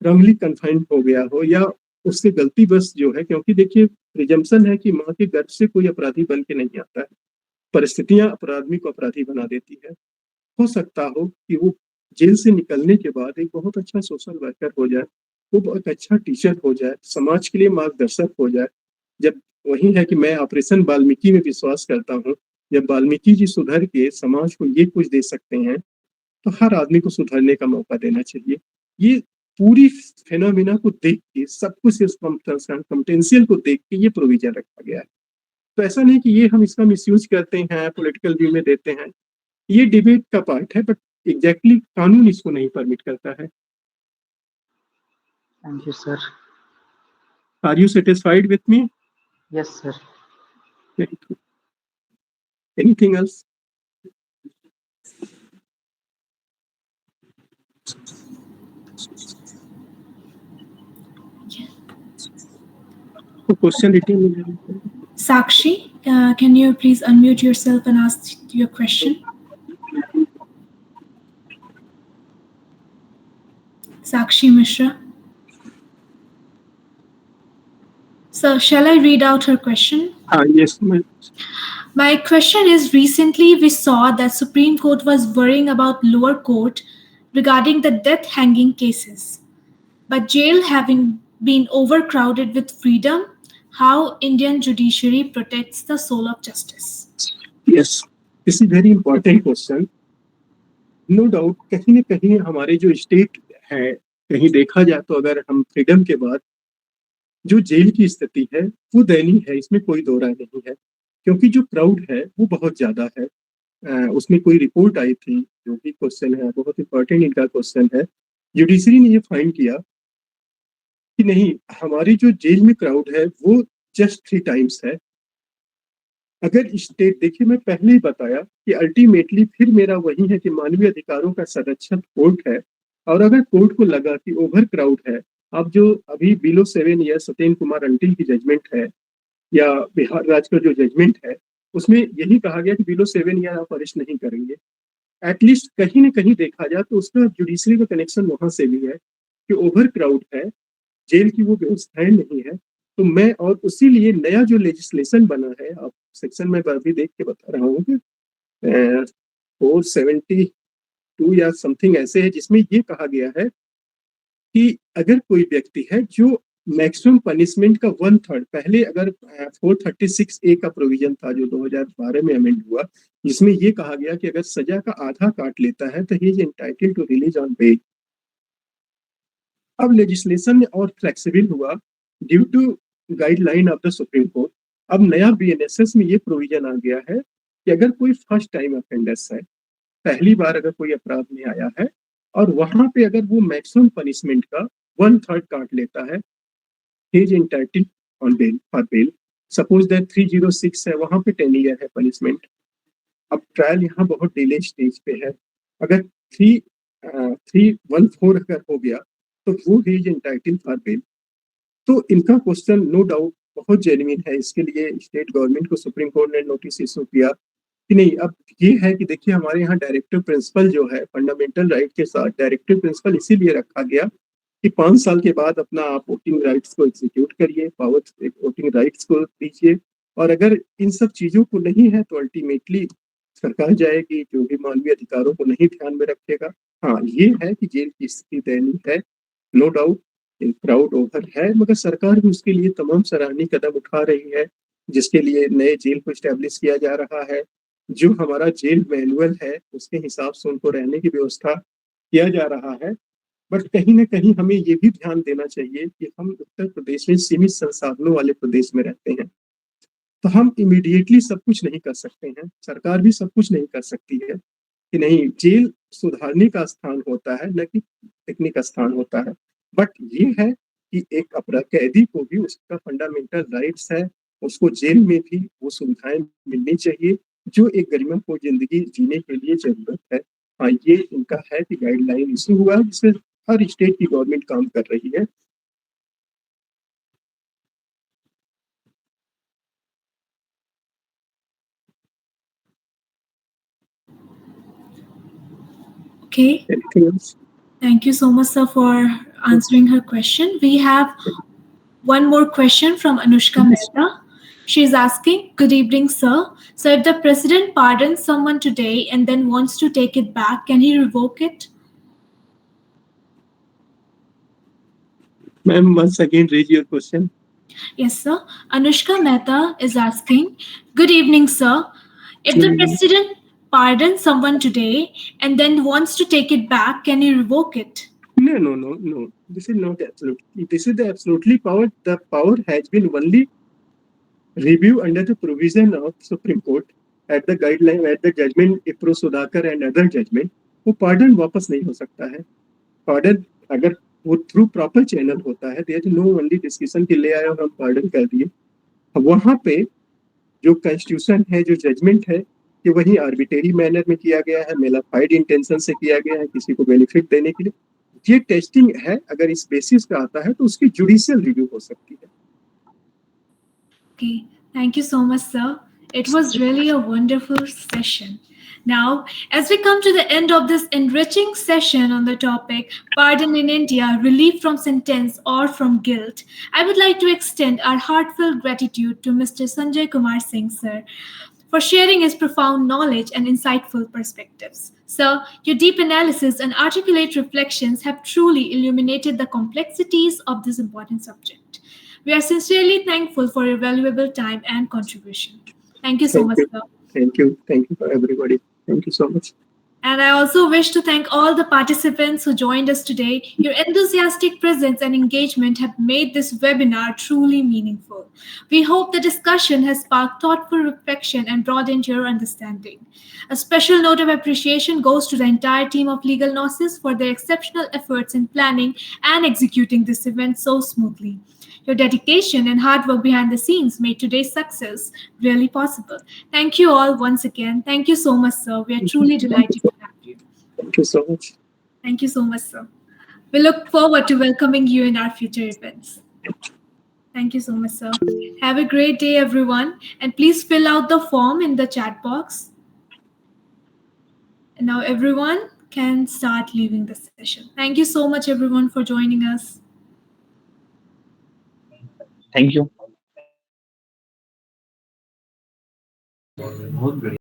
रंगली कन्फाइंड हो गया हो या उससे गलती बस जो है, क्योंकि देखिए प्रिजम्पशन है कि माँ के गर्भ से कोई अपराधी बन के नहीं आता है, परिस्थितियां आदमी को अपराधी बना देती है। हो सकता हो कि वो जेल से निकलने के बाद एक बहुत अच्छा सोशल वर्कर हो जाए, वो बहुत अच्छा टीचर हो जाए, समाज के लिए मार्गदर्शक हो जाए। जब वही है कि मैं ऑपरेशन वाल्मीकि में विश्वास करता हूँ, जब वाल्मीकि जी सुधर के समाज को ये कुछ दे सकते हैं तो हर आदमी को सुधरने का मौका देना चाहिए। ये पूरी फेनोमिना को देख के, सब कुछ इस कॉम्पिटेंशियल को देख के ये प्रोविजन रखा गया है। तो ऐसा नहीं कि ये हम इसका मिसयूज करते हैं, पॉलिटिकल व्यू में देते हैं, ये डिबेट का पार्ट है, बट एग्जैक्टली कानून इसको नहीं परमिट करता है। Thank you, sir. Are you satisfied with me? Yes, sir. Anything else? Question return Sakshi, can you please unmute yourself and ask your question? Sakshi Mishra. So, shall I read out her question? yes, My question is, recently we saw that Supreme Court was worrying about lower court regarding the death hanging cases. But jail having been overcrowded with freedom, how Indian judiciary protects the soul of justice? yes, this is very important question. No doubt कहीं न कहीं हमारे जो state है, कहीं देखा जाए तो अगर हम फ्रीडम के बाद जो जेल की स्थिति है वो दयनीय है, इसमें कोई दो राय नहीं है, क्योंकि जो क्राउड है वो बहुत ज्यादा है। उसमें कोई रिपोर्ट आई थी, जो भी क्वेश्चन है बहुत इंपॉर्टेंट इनका क्वेश्चन है, जुडिशरी ने ये फाइंड किया कि नहीं हमारी जो जेल में क्राउड है वो जस्ट 3 टाइम्स है। अगर स्टेट, देखिए मैं पहले ही बताया कि अल्टीमेटली फिर मेरा वही है कि मानवीय अधिकारों का संरक्षक कोर्ट है, और अगर कोर्ट को लगा कि ओवर क्राउड है, अब जो अभी below 7 year Satyendra Kumar until की जजमेंट है या बिहार राज्य का जो जजमेंट है, उसमें यही कहा गया कि बिलो 7 ईयर आप अरेस्ट नहीं करेंगे। एटलीस्ट कहीं न कहीं देखा जाए तो उसका जुडिशरी का कनेक्शन वहां से भी है कि ओवर क्राउड है, जेल की वो व्यवस्थाएं नहीं है। तो मैं और इसीलिए नया जो लेजिस्लेशन बना है, आप सेक्शन में अभी देख के बता रहा हूँ कि 472 या समथिंग ऐसे है, जिसमें ये कहा गया है कि अगर कोई व्यक्ति है जो मैक्सिमम पनिशमेंट का 1/3, पहले अगर 436A का प्रोविजन था जो 2012 में अमेंड हुआ, जिसमें ये कहा गया कि अगर सजा का आधा काट लेता है तो he is entitled to release on bail. अब लेजिस्लेशन में और फ्लेक्सिबल हुआ due to guideline of the supreme court. अब नया बीएनएसएस में ये प्रोविजन आ गया है कि अगर कोई फर्स्ट टाइम ऑफेंडर्स है, पहली बार अगर कोई अपराध में आया है, और वहां पे अगर वो मैक्सिमम पनिशमेंट का 1/3 काट लेता है, he is entitled on bail for bail. Suppose that 306 है, वहां पे 10 ईयर है पनिशमेंट. अब ट्रायल यहाँ बहुत डिले स्टेज पे है. अगर 314 अगर हो गया तो वो he is entitle for bail. तो इनका क्वेश्चन नो डाउट बहुत जेन्युइन है. इसके लिए स्टेट गवर्नमेंट को सुप्रीम कोर्ट ने नोटिस इशू किया कि नहीं. अब ये है कि देखिए हमारे यहाँ डायरेक्टिव प्रिंसिपल जो है फंडामेंटल राइट के साथ डायरेक्टिव प्रिंसिपल इसीलिए रखा गया कि 5 साल के बाद अपना आप वोटिंग राइट्स को एग्जीक्यूट करिए, पावर वोटिंग राइट्स को दीजिए. और अगर इन सब चीजों को नहीं है तो अल्टीमेटली सरकार जाएगी जो भी मानवीय अधिकारों को नहीं ध्यान में रखेगा. हाँ, ये है कि जेल की स्थिति दयनीय है, नो डाउट. क्राउड ओवर है, मगर सरकार भी उसके लिए तमाम सराहनीय कदम उठा रही है, जिसके लिए नए जेल को स्टैब्लिश किया जा रहा है. जो हमारा जेल मैनुअल है उसके हिसाब से उनको रहने की व्यवस्था किया जा रहा है. बट कहीं ना कहीं हमें ये भी ध्यान देना चाहिए कि हम उत्तर प्रदेश में सीमित संसाधनों वाले प्रदेश में रहते हैं, तो हम इमीडिएटली सब कुछ नहीं कर सकते हैं. सरकार भी सब कुछ नहीं कर सकती है कि नहीं. जेल सुधारने का स्थान होता है, न कि पिकनिक का स्थान होता है. बट ये है कि एक अपराध कैदी को भी उसका फंडामेंटल राइट्स है, उसको जेल में भी वो सुविधाएं मिलनी चाहिए जो एक गरिमापूर्ण जिंदगी जीने के लिए जरूरत है. हाँ, ये इनका है कि गाइडलाइन इशू हुआ है जिसमें हर स्टेट की गवर्नमेंट काम कर रही है. Okay. Anything else? Thank you so much, sir, for answering her question. We have one more question from Anushka Mehta. She is asking, good evening, sir. So if the president pardons someone today and then wants to take it back, can he revoke it? Ma'am, once again raise your question. Yes, sir. Anushka Mehta is asking, good evening, sir. If the president pardons someone today and then wants to take it back, can he revoke it? No. This is not absolutely. This is the absolutely power. The power has been only review under the provision of Supreme Court at the guideline, at the judgment Ipro Sudhakar and other judgment. वो pardon वापस नहीं हो सकता है. Pardon अगर वो through proper channel होता है, there is no only discussion के ले आए और हम पार्डन कर दिए. वहां पे जो कॉन्स्टिट्यूशन है, जो जजमेंट है, कि वही आर्बिट्रेरी मैनर में किया गया है, मेलाफाइड इंटेंशन से किया गया है किसी को बेनिफिट देने के लिए. ये टेस्टिंग है. अगर इस बेसिस पे आता है तो उसकी जुडिशियल रिव्यू हो सकती है. Okay, thank you so much, sir. It was really a wonderful session. Now, as we come to the end of this enriching session on the topic Pardon in India, Relief from Sentence or from Guilt, I would like to extend our heartfelt gratitude to Mr. Sanjay Kumar Singh, sir, for sharing his profound knowledge and insightful perspectives. Sir, your deep analysis and articulate reflections have truly illuminated the complexities of this important subject. We are sincerely thankful for your valuable time and contribution. Thank you so much, sir. Thank you for everybody. Thank you so much. And I also wish to thank all the participants who joined us today. Your enthusiastic presence and engagement have made this webinar truly meaningful. We hope the discussion has sparked thoughtful reflection and broadened your understanding. A special note of appreciation goes to the entire team of Legal Gnosis for their exceptional efforts in planning and executing this event so smoothly. Your dedication and hard work behind the scenes made today's success really possible. Thank you all once again. Thank you so much, sir. We are truly delighted to have you. Thank you so much. Thank you so much, sir. We look forward to welcoming you in our future events. Thank you so much, sir. Have a great day, everyone. And please fill out the form in the chat box. And now everyone can start leaving the session. Thank you so much, everyone, for joining us. Thank you.